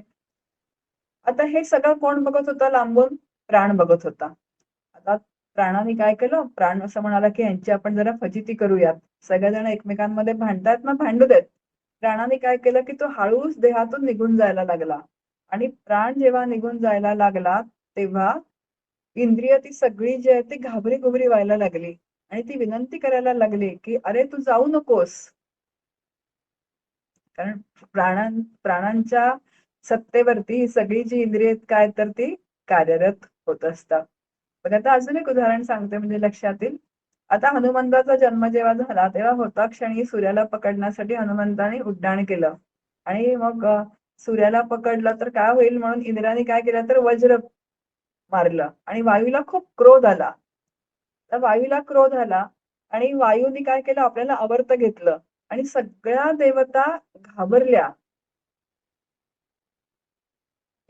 आता हे सगळं कोण बघत होता लांबून? प्राण बघत होता. आता प्राणाने काय केलं? प्राण असं म्हणाला की यांची आपण जरा फजिती करूयात. सगळेजण एकमेकांमध्ये भांडतात ना भांडू देत. प्राणाने काय केलं की तो हळूच देहातून निघून जायला लागला. आणि प्राण जेव्हा निघून जायला लागला तेव्हा इंद्रिय ती सगळी जी आहे ती घाबरी-घुबरी व्हायला लागली. आणि ती विनंती करायला लागली की अरे तू जाऊ नकोस. कारण प्राणांच्या सत्तेवरती ही सगळी जी इंद्रिय आहेत काय तर ती कार्यरत होत असतात. पण आता अजून एक उदाहरण सांगते म्हणजे लक्षात येईल. आता हनुमंताचा जन्म जेव्हा झाला तेव्हा होता क्षणी सूर्याला पकडण्यासाठी हनुमंताने उड्डाण केलं. आणि मग सूर्याला पकडलं तर काय होईल म्हणून इंद्राने काय केलं तर वज्र मारलं आणि वायूला खूप क्रोध आला. तर वायूला क्रोध आला आणि वायूने काय केलं आपल्याला आवर्त घेतलं आणि सगळ्या देवता घाबरल्या.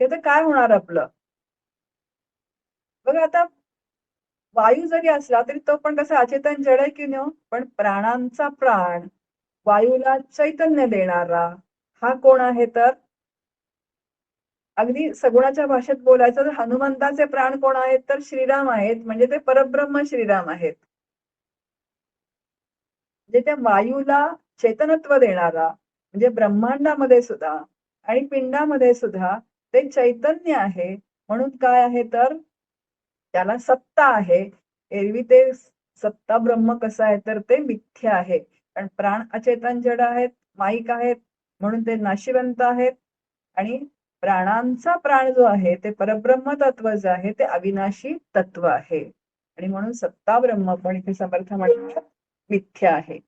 ते तर काय होणार आपलं? बघा आता वायू जरी असला तरी तो पण कसा अचेतन जड आहे की न, पण प्राणांचा प्राण वायूला चैतन्य देणारा हा कोण आहे तर अगदी सगुणाच्या भाषेत बोलायचं तर हनुमंताचे प्राण कोण आहेत तर श्रीराम आहेत. म्हणजे ते परब्रह्म श्रीराम आहेत. म्हणजे त्या वायूला चेतनत्व देणारा म्हणजे ब्रह्मांडामध्ये सुद्धा आणि पिंडामध्ये सुद्धा ते चैतन्य आहे. म्हणून काय आहे तर त्याला सत्ता आहे. एरवी ते सत्ता ब्रह्म कसं आहे तर ते मिथ्या आहे. कारण प्राण अचेतन जड आहेत, माईक आहेत, म्हणून ते नाशिवंत आहेत. आणि प्राणांचा प्राण जो आहे ते परब्रह्म तत्व जे आहे ते अविनाशी तत्व आहे. आणि म्हणून सत्ता ब्रह्म पण इथे समर्थ म्हणतात मिथ्या आहे.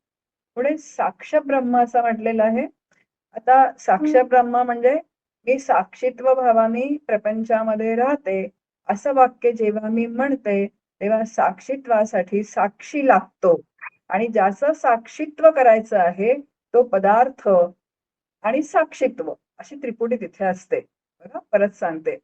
पुढे साक्ष ब्रह्म असं म्हटलेलं आहे. आता साक्ष ब्रह्म म्हणजे मी साक्षीत्व भावाने प्रपंचामध्ये राहते असं वाक्य जेव्हा मी म्हणते तेव्हा साक्षीत्वासाठी साक्षी लागतो. आणि ज्याचं साक्षीत्व करायचं आहे तो पदार्थ आणि साक्षीत्व अशी त्रिपुटी तिथे असते. बघा परत सांगते.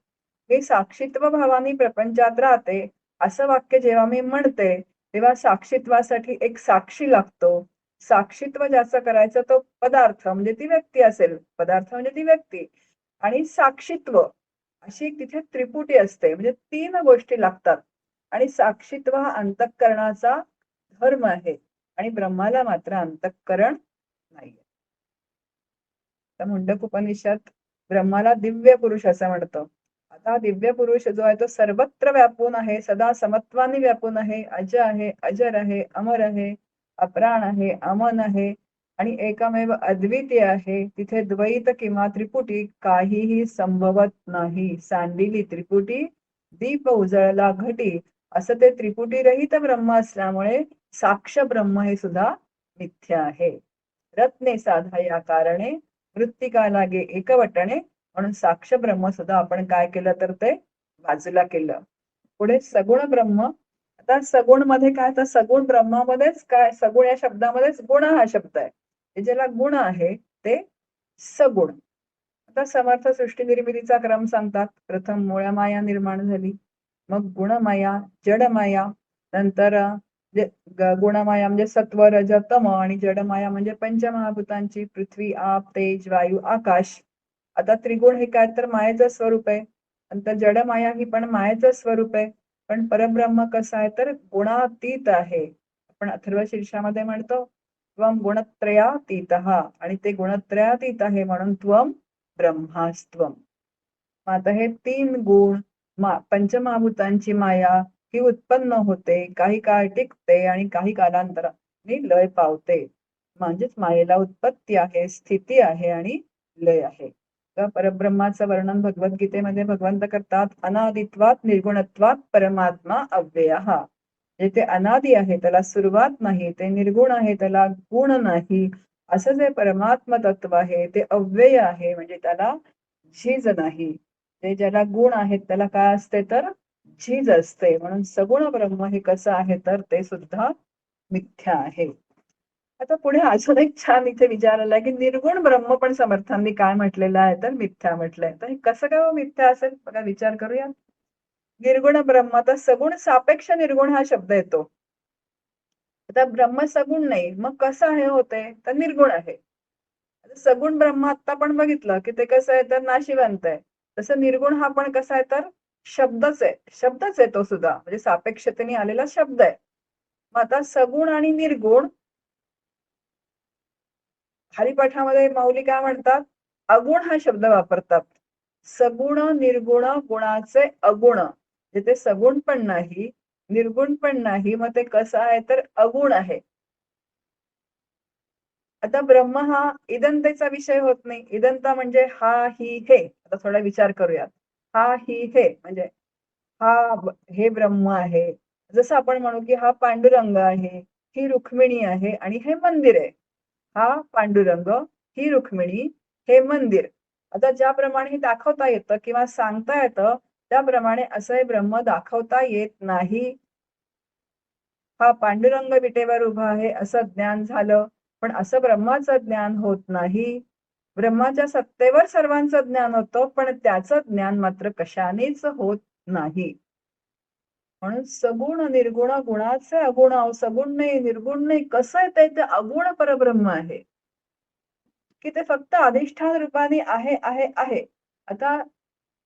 मी साक्षीत्व भावाने प्रपंचात राहते असं वाक्य जेव्हा मी म्हणते तेव्हा साक्षीत्वासाठी एक साक्षी लागतो. साक्षीत्व ज्याचं करायचं तो पदार्थ म्हणजे ती व्यक्ती असेल. पदार्थ म्हणजे ती व्यक्ती आणि साक्षीत्व अशी एक तिथे त्रिपुटी असते. म्हणजे 3 गोष्टी लागतात. आणि साक्षीत्व हा अंतःकरणाचा धर्म आहे आणि ब्रह्माला मात्र अंतःकरण नाहीये. तर मुंडक उपनिषद ब्रह्माला दिव्य पुरुष असं म्हणतं. आता दिव्य पुरुष जो आहे तो सर्वत्र व्यापून आहे, सदा समत्वाने व्यापून आहे, अज आहे, अजर आहे, अमर आहे, अप्राण आहे, अमन आहे आणि एकमेव अद्वितीय आहे. तिथे द्वैत किंवा त्रिपुटी काहीही संभवत नाही. सांडिली त्रिपुटी दीप उजळला घटी असं ते त्रिपुटी रहित ब्रह्म असल्यामुळे साक्ष ब्रह्म हे सुद्धा मिथ्या आहे. रत्ने साधा या कारणे मृत्तिका लागे एकवटणे म्हणून साक्ष ब्रह्म सुद्धा आपण काय केलं तर ते बाजूला केलं. पुढे सगुण ब्रह्म. आता सगुण मध्ये काय, तर सगुण ब्रह्मामध्येच काय, सगुण या शब्दामध्येच गुण हा शब्द आहे. ज्याला गुण आहे ते सगुण. आता समर्थ सृष्टी निर्मितीचा क्रम सांगतात. प्रथम मूळमाया निर्माण झाली, मग गुणमाया, जडमाया, नंतर गुणमाया म्हणजे सत्व रज तम, आणि जडमाया म्हणजे पंचमहाभूतांची पृथ्वी आप तेज वायू आकाश. आता त्रिगुण हे काय, तर मायेचं स्वरूप आहे. नंतर जडमाया ही पण मायेचं स्वरूप आहे. पण परब्रह्म कसं आहे, तर गुणातीत आहे. आपण अथर्व शीर्षामध्ये म्हणतो त्वम गुणत्रयातीतः, आणि ते गुणत्रयातीत आहे म्हणून त्वम ब्रह्मास्त्वम. आता हे 3 गुण, पंचमहाभूतांची माया ही उत्पन्न होते, काही काळ टिकते आणि काही कालांतराने लय पावते. म्हणजेच मायेला उत्पत्ती आहे, स्थिती आहे आणि लय आहे. परब्रह्माचं वर्णन भगवद्गीतेमध्ये भगवंत करतात, अनादित्वात निर्गुणत्वात परमात्मा अव्ययः. जे ते अनादी आहे त्याला सुरुवात नाही, ते निर्गुण आहे त्याला गुण नाही, असं जे परमात्मा तत्व आहे ते अव्यय आहे, म्हणजे त्याला झीज नाही. ते ज्याला गुण आहेत त्याला काय असते, तर झीज असते. म्हणून सगुण ब्रह्म हे कसं आहे, तर ते सुद्धा मिथ्या आहे. आता पुढे अजून एक छान इथे विचार आलाय की निर्गुण ब्रह्म पण समर्थांनी काय म्हटलेलं आहे, तर मिथ्या म्हटलंय. तर हे कसं काय मिथ्या असेल, बघा विचार करूया. निर्गुण ब्रह्म, तर सगुण सापेक्ष निर्गुण हा शब्द येतो. आता ब्रह्म सगुण नाही, मग कसं आहे होते, तर निर्गुण आहे. सगुण ब्रह्म आता आपण बघितलं की ते कसं आहे, तर नाशिवंत आहे. तसं निर्गुण हा पण कसा आहे, तर शब्दच आहे. शब्दच आहे तो सुद्धा, म्हणजे सापेक्षतेने आलेला शब्द आहे. मग आता सगुण आणि निर्गुण, हरिपाठामध्ये माऊली काय म्हणतात, अगुण हा शब्द वापरतात. सगुण निर्गुण गुणाचे अगुण, जिथे सगुण पण नाही निर्गुण पण नाही, मग ते कसं आहे, तर अगुण आहे. आता ब्रह्म हा इदंतेचा विषय होत नाही. इदंता म्हणजे हा ही हे. आता थोडा विचार करूयात. हा ही हे म्हणजे हे ब्रह्म आहे. जसं आपण म्हणू की हा पांडुरंग आहे, ही रुक्मिणी आहे आणि हे मंदिर आहे. हा पांडुरंग, ही रुक्मिणी, हे मंदिर. आता ज्याप्रमाणे हे दाखवता येतं किंवा सांगता येतं, त्याप्रमाणे असं हे ब्रह्म दाखवता येत नाही. हा पांडुरंग विटेवर उभा आहे असं ज्ञान झालं, पण असं ब्रह्माचं ज्ञान होत नाही. ब्रह्माच्या सत्तेवर सर्वांचं ज्ञान होतं, पण त्याचं ज्ञान मात्र कशानेच होत नाही. म्हणून सगुण निर्गुण गुणाचे अगुण, सगुण नाही निर्गुण नाही, कसं आहे ते अगुण परब्रह्म आहे, की ते फक्त अधिष्ठान रूपाने आहे आहे आहे. आता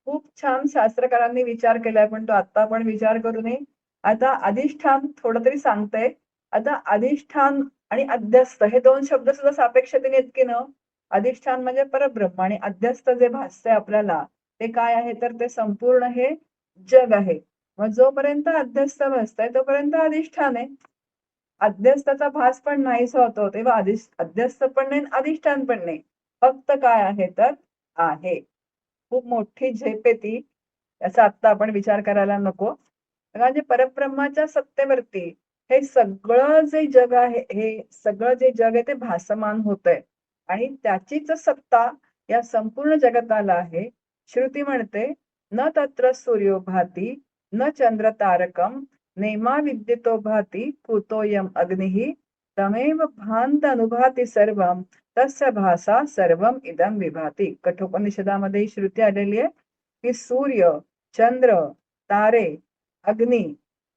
खूप छान शास्त्रकारांनी विचार केलाय, पण तो आता आपण विचार करू नये. आता अधिष्ठान थोडं तरी सांगतंय. आता अधिष्ठान आणि अध्यस्त हे 2 शब्द सुद्धा सापेक्षतेने आहेत की न? अधिष्ठान म्हणजे परब्रह्म आणि अध्यस्त जे भासतंय आपल्याला, ते काय आहे, तर ते संपूर्ण हे जग आहे. मग जोपर्यंत अध्यस्त भासतंय तोपर्यंत अधिष्ठान आहे. अध्यस्थाचा भास पण नाहीसा होतो, तेव्हा अध्यस्त पण नाही, अधिष्ठान पण नाही. फक्त काय आहे, तर आहे. खूप मोठी झेप आहे ती. याचा आत्ता आपण विचार करायला नको. म्हणजे परब्रह्माच्या सत्तेवरती हे सगळं जे जग आहे, हे सगळं जे जग आहे ते भासमान होतंय आणि त्याचीच सत्ता या संपूर्ण जगताला आहे. श्रुती म्हणते, न तत्र सूर्यो भाती न चंद्र तारकम नेमा विद्युतो भाती कुतोयम अग्निः तमेव भांत अनुभाती सर्वम तस्य भासा सर्वम इदम विभाती. कठोपनिषदामध्ये श्रुती आलेली आहे की सूर्य, चंद्र, तारे, अग्नी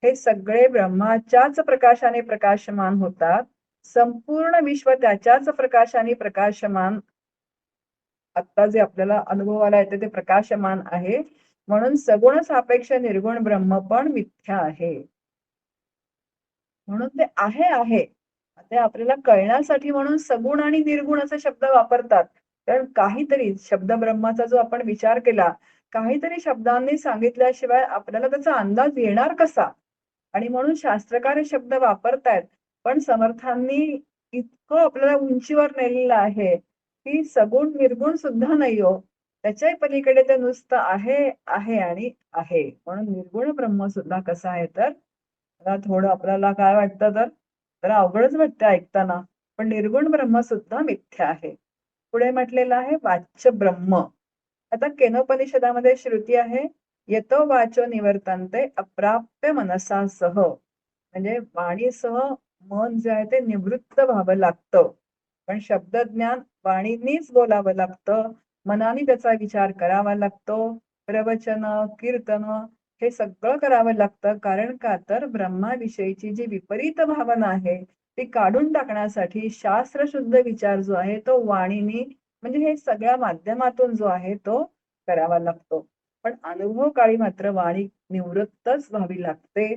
हे सगळे ब्रह्माच्याच प्रकाशाने प्रकाशमान होतात. संपूर्ण विश्व त्याच्याच प्रकाशाने प्रकाशमान, आता जे आपल्याला अनुभवाला येते ते प्रकाशमान आहे. म्हणून सगुण सापेक्ष निर्गुण ब्रह्म पण मिथ्या आहे. म्हणून ते आहे. ते आपल्याला कळण्यासाठी म्हणून सगुण आणि निर्गुण असे शब्द वापरतात. कारण काहीतरी शब्द ब्रह्माचा जो आपण विचार केला, काहीतरी शब्दांनी सांगितल्याशिवाय आपल्याला त्याचा अंदाज येणार कसा? आणि म्हणून शास्त्रकार हे शब्द वापरतायत. पण समर्थांनी इतकं आपल्याला उंचीवर नेलेलं आहे, की सगुण निर्गुण सुद्धा नाही हो. त्याच्याही पलीकडे ते नुसतं आहे आणि आहे. म्हणून निर्गुण ब्रह्म सुद्धा कसं आहे, तर थोडं आपल्याला काय वाटतं, तर अवघडच वाटतं ऐकताना. पण निर्गुण ब्रह्म सुद्धा मिथ्या आहे. पुढे म्हटलेलं आहे वाच्य ब्रह्म. आता केनोपनिषदामध्ये श्रुती आहे, यतो वाचो निवर्तन्ते अप्राप्य मनसा सह. म्हणजे वाणीसह मन जे आहे ते निवृत्त व्हावं लागतं. पण शब्दज्ञान वाणीनीच बोलावं लागतं. मनाने त्याचा विचार करावा लागतो. प्रवचन, कीर्तन हे सगळं करावं लागतं. कारण का तर ब्रह्माविषयीची जी विपरीत भावना आहे ती काढून टाकण्यासाठी शास्त्रशुद्ध विचार जो आहे तो वाणीनी म्हणजे हे सगळ्या माध्यमातून जो आहे तो करावा लागतो. पण अनुभव काळी मात्र वाणी निवृत्तच व्हावी लागते.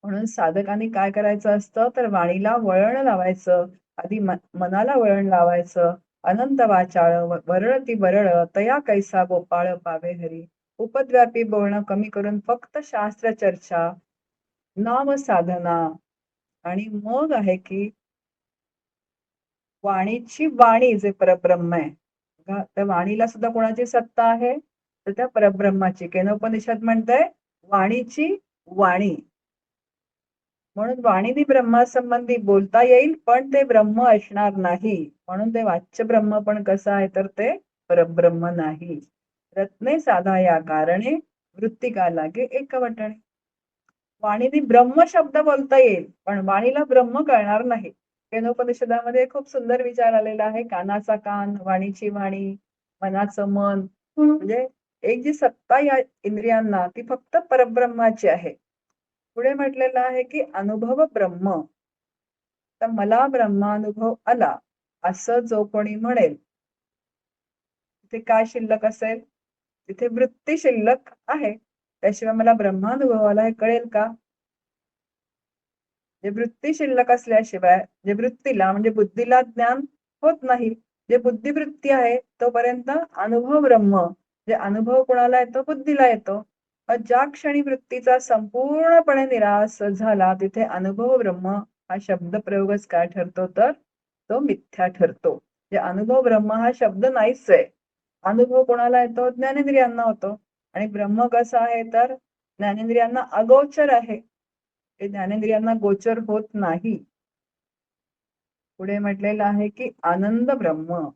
म्हणून साधकांनी काय करायचं असतं तर वाणीला वळण लावायचं. आधी मनाला वळण लावायचं. अनंत वाचाळ वरळती वरळ तया कैसा गोपाळ पावे हरी. उपद्व्यापी बोलणं कमी करून फक्त शास्त्र चर्चा, नाम साधना आणि मग आहे की वाणीची वाणी जे परब्रह्म आहे. त्या वाणीला सुद्धा कोणाची सत्ता आहे तर त्या परब्रह्माची. केनोपनिषद म्हणतंय वाणीची वाणी. म्हणून वाणीने ब्रह्मासंबंधी बोलता येईल पण ते ब्रह्म असणार नाही. म्हणून ते वाच्य ब्रह्म पण कसं आहे तर ते परब्रह्म नाही. रत्ने साधा या कारणे वृत्तिका लागे एकवटणे. वाणीने ब्रह्म शब्द बोलता येईल पण वाणीला ब्रह्म कळणार नाही. केनोपनिषदामध्ये खूप सुंदर विचार आलेला आहे. कानाचा कान, वाणीची वाणी, मनाचं मन. म्हणजे एक जी सत्ता या इंद्रियांना ती फक्त परब्रह्माची आहे. पुढे म्हटलेलं आहे की अनुभव ब्रह्म. तर मला ब्रह्मानुभव आला असं जो कोणी म्हणेल तिथे काय शिल्लक असेल? तिथे वृत्ती शिल्लक आहे. त्याशिवाय मला ब्रह्मानुभवाला हे कळेल का? जे वृत्ती शिल्लक असल्याशिवाय जे वृत्तीला म्हणजे बुद्धीला ज्ञान होत नाही. जे बुद्धिवृत्ती आहे तोपर्यंत अनुभव ब्रह्म. जे अनुभव कोणाला येतो? बुद्धीला येतो. ज्या क्षणी वृत्तीचा संपूर्णपणे निराश झाला तिथे अनुभव ब्रह्म हा शब्द प्रयोगच काय ठरतो तर तो मिथ्या ठरतो. जे अनुभव ब्रह्म हा शब्द नाहीच आहे. अनुभव कोणाला येतो? ज्ञानेंद्रियांना होतो. आणि ब्रह्म कसं आहे तर ज्ञानेंद्रियांना अगोचर आहे. हे ज्ञानेंद्रियांना गोचर होत नाही. पुढे म्हटलेलं आहे की आनंद ब्रह्म.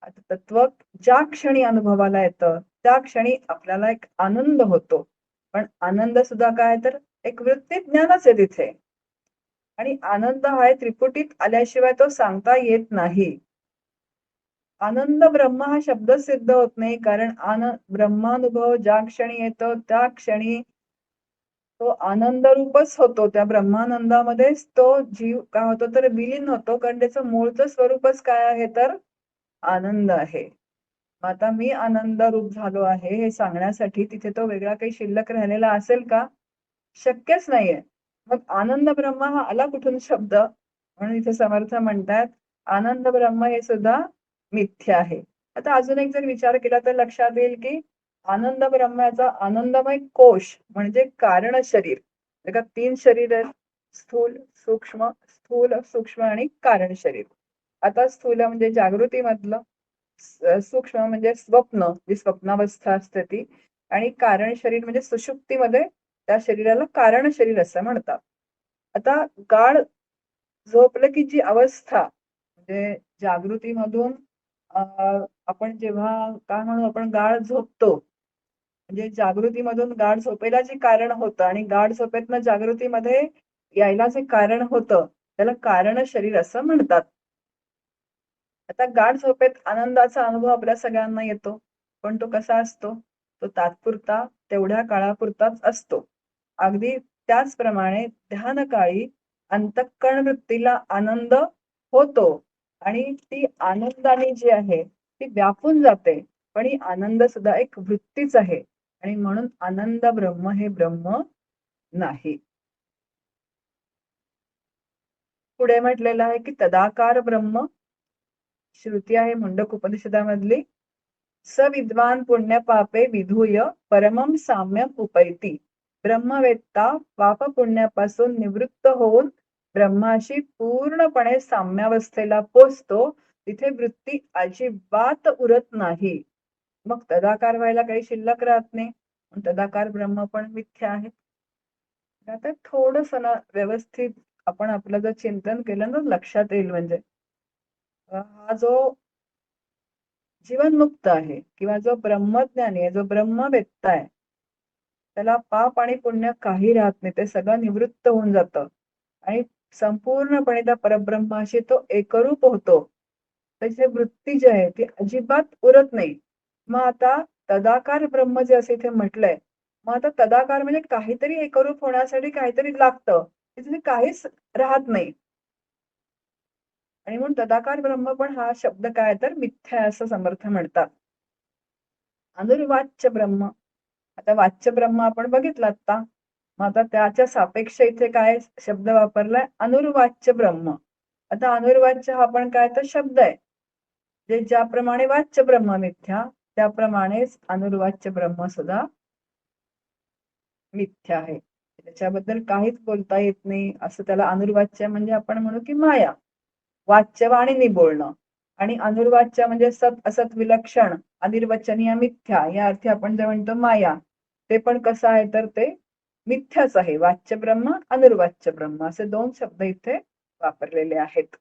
आता तत्व ज्या क्षणी अनुभवाला येतं त्या क्षणी आपल्याला एक आनंद होतो. पण आनंद सुद्धा काय तर एक वृत्ती ज्ञानच आहे तिथे. आणि आनंद हा त्रिपुटीत आल्याशिवाय तो सांगता येत नाही. आनंद ब्रह्म हा शब्द सिद्ध होत नाही कारण ब्रह्मानुभव ज्या क्षणी येतो त्या क्षणी तो आनंद रूपच होतो. त्या ब्रह्मानंदामध्येच तो जीव काय होतो तर विलीन होतो. कारण त्याचं मूळचं स्वरूपच काय आहे तर आनंद आहे. आता मी आनंद रूप झालो आहे हे सांगण्यासाठी तिथे तो वेगळा काही शिल्लक राहिलेला असेल का? शक्यच नाहीये. मग आनंद ब्रह्म हा आला कुठून शब्द? म्हणून इथे समर्थ म्हणतात आनंद ब्रह्म हे सुद्धा मिथ्या आहे. आता अजून एक जर विचार केला तर लक्षात येईल की आनंद ब्रह्माचा आनंदमय कोश म्हणजे कारण शरीर. का 3 शरीर आहेत. स्थूल, सूक्ष्म, स्थूल, सूक्ष्म आणि कारण शरीर. आता स्थूल म्हणजे जागृतीमधलं, सूक्ष्म म्हणजे स्वप्न, जी स्वप्नावस्था असते ती आणि कारण शरीर म्हणजे सुषुप्तीमध्ये त्या शरीराला कारण शरीर असं म्हणतात. आता गाढ झोपलं की जी अवस्था म्हणजे जागृतीमधून अ, आपण जेव्हा काय म्हणू आपण गाढ झोपतो. म्हणजे जागृतीमधून गाढ झोपेला जे कारण होतं आणि गाढ झोपेतनं जागृतीमध्ये यायला जे कारण होतं त्याला कारण शरीर असं म्हणतात. आता गाढ झोपेत आनंदाचा अनुभव आपल्या सगळ्यांना येतो. पण तो कसा असतो? तो तात्पुरता तेवढ्या काळापुरताच असतो. अगदी त्याचप्रमाणे ध्यानकाळी अंतःकरण वृत्तीला आनंद होतो आणि ती आनंदाने जी आहे ती व्यापून जाते. पण ही आनंद सुद्धा एक वृत्तीच आहे आणि म्हणून आनंद ब्रह्म हे ब्रह्म नाही. पुढे म्हटलेलं आहे की तदाकार ब्रह्म. श्रुती आहे मुंडक उपनिषदामधली. स विद्वान पुण्य पापे विधूय परमम साम्यम उपैती. ब्रह्मवेत्ता पाप पुण्यापासून निवृत्त होऊन ब्रह्माशी पूर्णपणे साम्यावस्थेला पोचतो. तिथे वृत्ती अजिबात उरत नाही. मग तदाकार व्हायला काही शिल्लक राहत नाही. तदाकार ब्रह्म पण मिथ्या आहे. आता थोडस ना व्यवस्थित आपण आपलं जर चिंतन केलं ना लक्षात येईल म्हणजे हा जो जीवनमुक्त आहे किंवा जो ब्रह्मज्ञानी आहे, जो ब्रह्मवेत्ता आहे, त्याला पाप आणि पुण्य काही राहत नाही, ते सगळं निवृत्त होऊन जातं आणि संपूर्णपणे त्या परब्रह्माशी तो एकरूप होतो. त्याची वृत्ती जी आहे ती अजिबात उरत नाही. मग आता तदाकार ब्रह्म जे असे इथे म्हटलंय, मग आता तदाकार म्हणजे काहीतरी एकरूप होण्यासाठी काहीतरी लागतं. तिथे काहीच राहत नाही. आणि म्हणून तदाकार ब्रह्म पण हा शब्द काय तर मिथ्या आहे असं समर्थ म्हणतात. अनिर्वाच्य ब्रह्म. आता वाच्य ब्रह्म आपण बघितलं आता. मग आता त्याच्या सापेक्ष इथे काय शब्द वापरलाय? अनुर्वाच्य ब्रह्म. आता अनुर्वाच्य हा पण काय तर शब्द आहे. जे ज्याप्रमाणे वाच्य ब्रह्म मिथ्या, त्याप्रमाणेच अनुर्वाच्य ब्रह्म सुद्धा मिथ्या आहे. त्याच्याबद्दल काहीच बोलता येत नाही असं त्याला अनुर्वाच्य म्हणजे आपण म्हणू की माया. वाच्यवाणीने बोलणं आणि अनुर्वाच्य म्हणजे सत असत विलक्षण अनिर्वचनीय मिथ्या या अर्थी आपण जे म्हणतो माया, ते पण कसं आहे तर ते मिथ्याच आहे. वाच्य ब्रह्म अनुर्वाच्य ब्रह्म असे दोन शब्द इथे वापरलेले आहेत.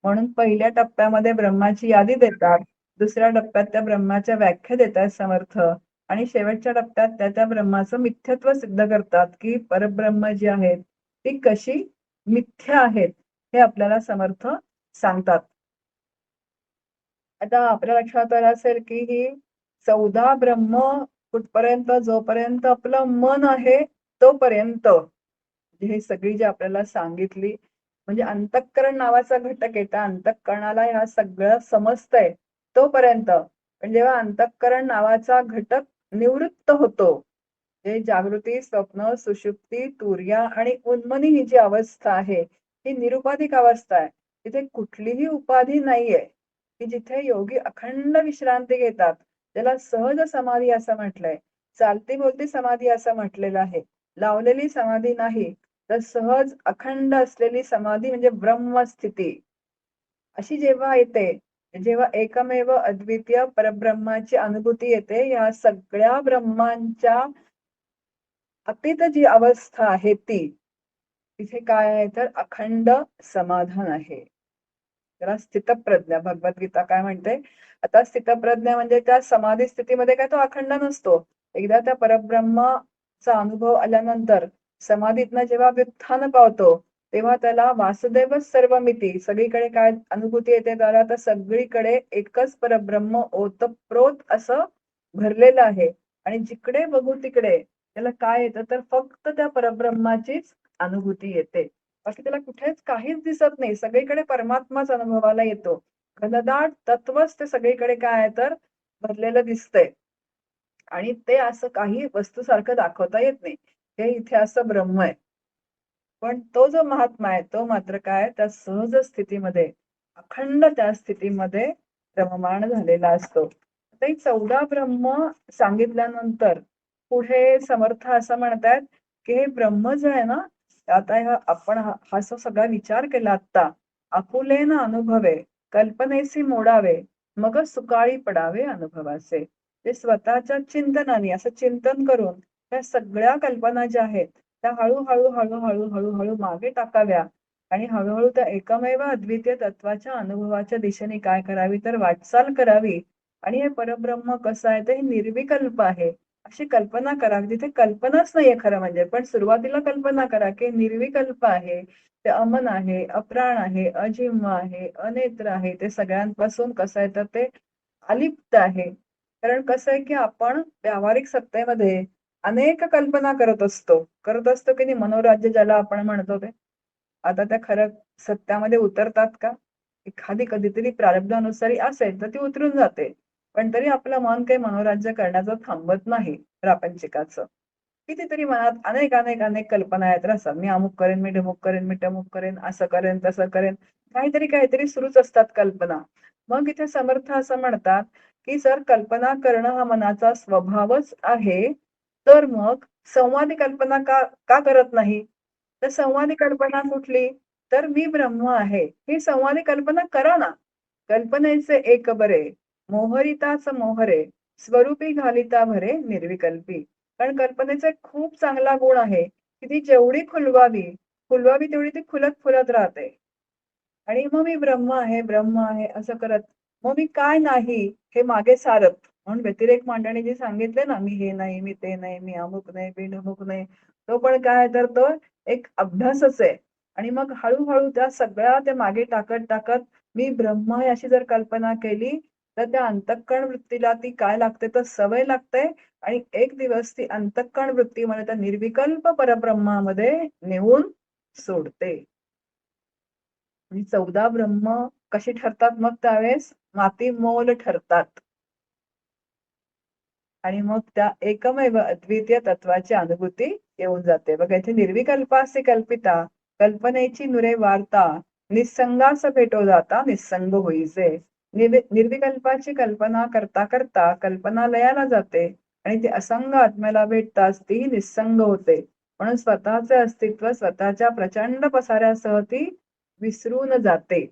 म्हणून पहिल्या टप्प्यामध्ये ब्रह्माची यादी देतात, दुसऱ्या टप्प्यात त्या ब्रह्माच्या व्याख्या देतात समर्थ आणि शेवटच्या टप्प्यात त्या ब्रह्माचं मिथ्यत्व सिद्ध करतात की परब्रह्म जी आहेत ती कशी मिथ्या आहेत हे आपल्याला समर्थ सांगतात. आता आपल्या लक्षात आलं असेल की ही 14 ब्रह्म कुठपर्यंत, जोपर्यंत आपलं मन आहे तोपर्यंत, हे सगळी जी आपल्याला सांगितली म्हणजे अंतःकरण नावाचा घटक आहे. त्या अंतःकरणाला ह्या सगळं समजतंय तोपर्यंत. पण जेव्हा अंतःकरण नावाचा घटक निवृत्त होतो, जे जागृती, स्वप्न, सुषुप्ती, तुर्या आणि उन्मनी ही जी अवस्था आहे, ही निरुपाधिक अवस्था आहे. तिथे कुठलीही उपाधी नाहीये, की जिथे योगी अखंड विश्रांती घेतात. त्याला सहज समाधी असं म्हटलंय. चालती बोलती समाधी असं म्हटलेलं आहे. लावलेली समाधी नाही, तर सहज अखंड असलेली समाधी म्हणजे ब्रह्मस्थिती. अशी जेव्हा येते, जेव्हा एकमेव अद्वितीय परब्रह्माची अनुभूती येते, या सगळ्या ब्रह्मांच्या अतीत जी अवस्था आहे ती, तिथे काय आहे तर अखंड समाधान आहे. त्याला स्थितप्रज्ञा भगवद्गीता काय म्हणते? आता स्थितप्रज्ञा म्हणजे त्या समाधी स्थितीमध्ये काय तो अखंड नसतो. एकदा त्या परब्रह्माचा अनुभव आल्यानंतर समाधीतनं जेव्हा व्युत्थान पावतो, तेव्हा त्याला वासुदेवच सर्वमिती सगळीकडे काय अनुभूती येते त्याला, तर सगळीकडे एकच परब्रह्म ओतप्रोत असं भरलेलं आहे. आणि जिकडे बघू तिकडे त्याला काय येतं तर फक्त त्या परब्रह्माचीच अनुभूती येते. बाकी त्याला कुठेच काहीच दिसत नाही. सगळीकडे परमात्माच अनुभवाला येतो. घनदाट तत्वच ते सगळीकडे काय आहे तर भरलेलं दिसतंय. आणि ते असं काही वस्तूसारखं दाखवता येत नाही. हे इथे असं ब्रह्म आहे. पण तो जो महात्मा आहे तो मात्र काय त्या सहज स्थितीमध्ये, अखंड त्या स्थितीमध्ये रममाण झालेला असतो. ते 14 ब्रह्म सांगितल्यानंतर पुढे समर्थ असं म्हणतात की हे ब्रह्म जे आहे ना, आता आपण हा जो सगळा विचार केला आता, आपुले ना अनुभवे कल्पनेसी मोडावे मग सुकाळी पडावे अनुभवाचे. ते स्वतःच्या चिंतनाने असं चिंतन करून त्या सगळ्या कल्पना ज्या आहेत त्या हळूहळू हळूहळू हळूहळू मागे टाकाव्या आणि हळूहळू त्या एकमेव अद्वितीय तत्वाच्या अनुभवाच्या दिशेने काय करावी तर वाटचाल करावी. आणि हे परब्रह्म कसं आहे ते निर्विकल्प आहे अशी कल्पना करा. तिथे कल्पनाच नाहीये खरं म्हणजे, पण सुरुवातीला कल्पना करा की निर्विकल्प आहे, ते अमन आहे, अप्राण आहे, अजिम्म आहे, अनेत्र आहे. ते सगळ्यांपासून कसं आहे तर ते अलिप्त आहे. कारण कसं आहे की आपण व्यावहारिक सत्तेमध्ये अनेक कल्पना करत असतो की नाही, मनोराज्य ज्याला आपण म्हणतो ते. आता त्या खरं सत्यामध्ये उतरतात का? एखादी कधीतरी प्रारब्धानुसारी असेल तर ती उतरून जाते. पण तरी आपलं मन काही मनोराज्य करण्याचं थांबत नाही प्रापंचिकाचं. कितीतरी मनात अनेक अनेक अनेक कल्पना येत असतात. मी अमुक करेन, मी ढमुक करेन, मी टमुक करेन, असं करेन, तसं करेन. काहीतरी काहीतरी सुरूच असतात कल्पना. मग इथे समर्थ असं म्हणतात की जर कल्पना करणं हा मनाचा स्वभावच आहे, तर मग संवादी कल्पना का का करत नाही? तर संवादी कल्पना कुठली? तर मी ब्रह्म आहे. ही संवादी कल्पना करा ना. कल्पनेचे एक बरे, मोहरिताच मोहरे, स्वरूपी घालिता भरे निर्विकल्पी. कारण कल्पनेचा एक खूप चांगला गुण आहे, की ती जेवढी खुलवावी तेवढी ती खुलत फुलत राहते. आणि मग मी ब्रह्म आहे, ब्रह्म आहे असं करत, मग मी काय नाही हे मागे सारत. म्हणून व्यतिरेक मांडणी जे सांगितले ना, मी हे नाही, मी ते नाही, मी अमुक नाही, बिनअमुक नाही, तो पण काय तर तो एक अभ्यासच आहे. आणि मग हळूहळू त्या सगळ्या ते मागे टाकत टाकत मी ब्रह्म आहे अशी जर कल्पना केली, तर त्या अंतःकरण वृत्तीला ती काय लागते तर सवय लागते आणि एक दिवस ती अंतःकरण वृत्ती मला त्या निर्विकल्प परब्रह्मामध्ये नेऊन सोडते. आणि 14 ब्रह्म कशी ठरतात मग त्यावेळेस? मातीमोल ठरतात. आणि मग त्या एकमेव अद्वितीय तत्वाची अनुभूती येऊन जाते. बघा इथे निर्विकल्पासी कल्पिता, कल्पनेची नुरे वार्ता, निसंगास भेटो जाता निसंग होईचे. निर्विकल्पाची कल्पना करता करता कल्पना लयाला जाते आणि ती असंग आत्म्याला भेटताच ती निसंग होते. म्हणून स्वतःचे अस्तित्व स्वतःच्या प्रचंड पसाऱ्यासह ती विसरून जाते.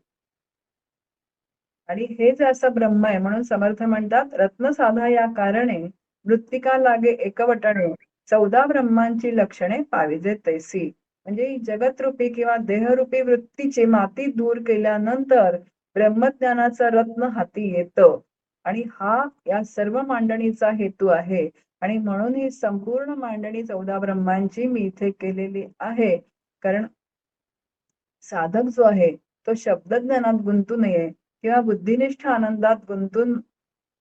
आणि हे जे असं ब्रह्म आहे म्हणून समर्थ म्हणतात रत्न साधा या कारणे मृत्तिका लागे एकवटणे 14 ब्रह्मांची लक्षणे पाविजे तैसी. म्हणजे ही जगतरूपी किंवा देहरूपी वृत्तीची माती दूर केल्यानंतर ब्रह्मज्ञानाचं रत्न हाती येतं. आणि हा या सर्व मांडणीचा हेतू आहे. आणि म्हणून ही संपूर्ण मांडणी 14 ब्रह्मांची मी इथे केलेली आहे. कारण साधक जो आहे तो शब्दज्ञानात गुंतू नये किंवा बुद्धिनिष्ठ आनंदात गुंतून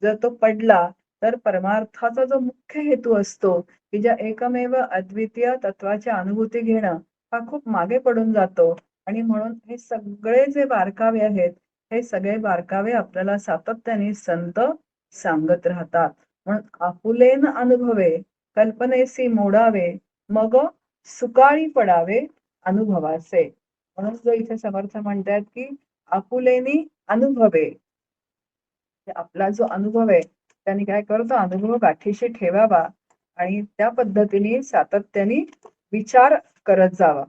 जर तो पडला तर परमार्थाचा जो मुख्य हेतू असतो की ज्या एकमेव अद्वितीय तत्वाची अनुभूती घेणं हा खूप मागे पडून जातो. आणि म्हणून हे सगळे जे बारकावे आहेत हे सगळे बारकावे आपल्याला सातत्याने संत सांगत राहतात. म्हणून आपुलेन अनुभवे कल्पनेसी मोडावे मग सुकाळी पडावे अनुभवाचे. म्हणून जो इथे समर्थ म्हणतात की आपुलेनी अनुभवे, आपला जो अनुभव आहे त्याने काय करतो अनुभव गाठीशी ठेवावा आणि त्या पद्धतीने सातत्याने विचार करत जावा.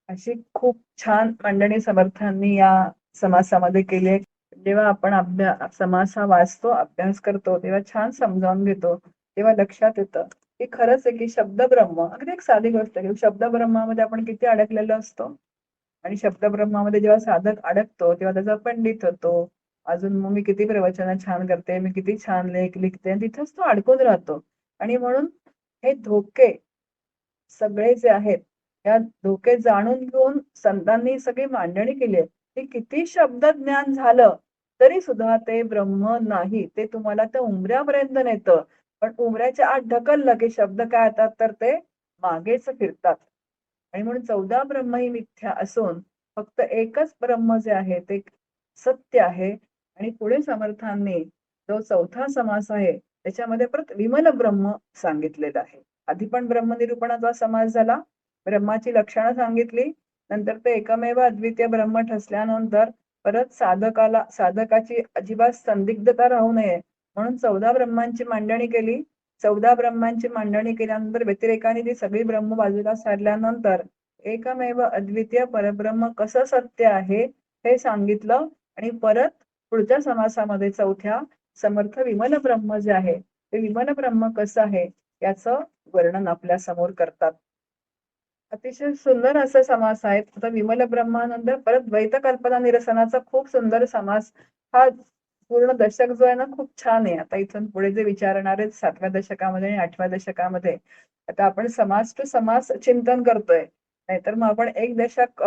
अशी खूप छान मांडणी समर्थांनी या समासामध्ये केली आहे. जेव्हा आपण समास हा वाचतो अभ्यास करतो तेव्हा छान समजावून घेतो तेव्हा लक्षात येतं की खरंच आहे की शब्द ब्रह्म अगदी एक साधी गोष्ट आहे. शब्द ब्रह्मामध्ये आपण किती अडकलेलो असतो आणि शब्द ब्रह्मामध्ये जेव्हा साधक अडकतो तेव्हा त्याचा पंडित होतो. अजून मग मी किती प्रवचन छान करते, मी किती छान लेख लिखते आणि तिथेच तो अडकून राहतो. आणि म्हणून हे धोके सगळे जे आहेत या धोके जाणून घेऊन संतांनी सगळी मांडणी केली आहे की किती शब्द ज्ञान झालं तरी सुद्धा ते ब्रह्म नाही. ते तुम्हाला त्या उंबऱ्यापर्यंत नेतं पण उंबऱ्याच्या आत ढकललं की शब्द काय येतात तर ते मागेच फिरतात. आणि म्हणून 14 ब्रह्म ही मिथ्या असून फक्त एकच ब्रह्म जे आहे ते सत्य आहे. आणि पुढे समर्थांनी जो चौथा समास आहे त्याच्यामध्ये परत विमल ब्रह्म सांगितलेला आहे. आधी पण ब्रह्मनिरूपणाचा समास झाला, ब्रह्माची लक्षणं सांगितली, नंतर ते एकमेव अद्वितीय ब्रह्म ठसल्यानंतर परत साधकाची अजिबात संदिग्धता राहू नये म्हणून 14 ब्रह्मांची मांडणी केली. 14 ब्रह्मांची मांडणी केल्यानंतर व्यतिरेकाने ती सगळी ब्रह्म बाजूला सारल्यानंतर एकमेव अद्वितीय परब्रह्म कसं सत्य आहे हे सांगितलं. आणि परत पुढच्या समासामध्ये चौथ्या समर्थ विमल ब्रह्म जे आहे ते विमल ब्रह्म कसं आहे याचं वर्णन आपल्या समोर करतात. अतिशय सुंदर असा समास आहे. आता विमल ब्रह्मानंतर परत द्वैत कल्पना निरसनाचा खूप सुंदर समास. हा पूर्ण दशक जो आहे ना खूप छान आहे. आता इथून पुढे जे विचारणार आहेत 7व्या दशकामध्ये आणि 8व्या दशकामध्ये आता आपण समास टू समास चिंतन करतोय. नाहीतर मग आपण एक दशक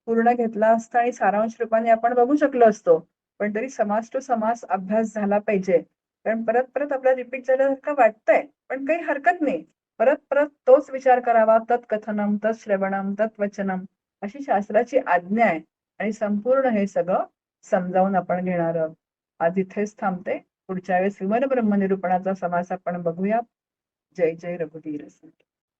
पूर्ण घेतला असता आणि सारांश रूपाने आपण बघू शकलो असतो. पण तरी समास टू समास अभ्यास झाला पाहिजे. कारण परत परत आपल्याला रिपीट झाल्यासारखं वाटतंय पण काही हरकत नाही. परत परत तोच विचार करावा. तत्कथनम तत्श्रवणम तत्वचनम अशी शास्त्राची आज्ञा आहे. आणि संपूर्ण हे सगळं समजावून आपण घेणार आहोत. आज इथेच थांबते. पुढच्या वेळेस विमल ब्रह्मनिरूपणाचा समास आपण बघूया. जय जय रघुवीर.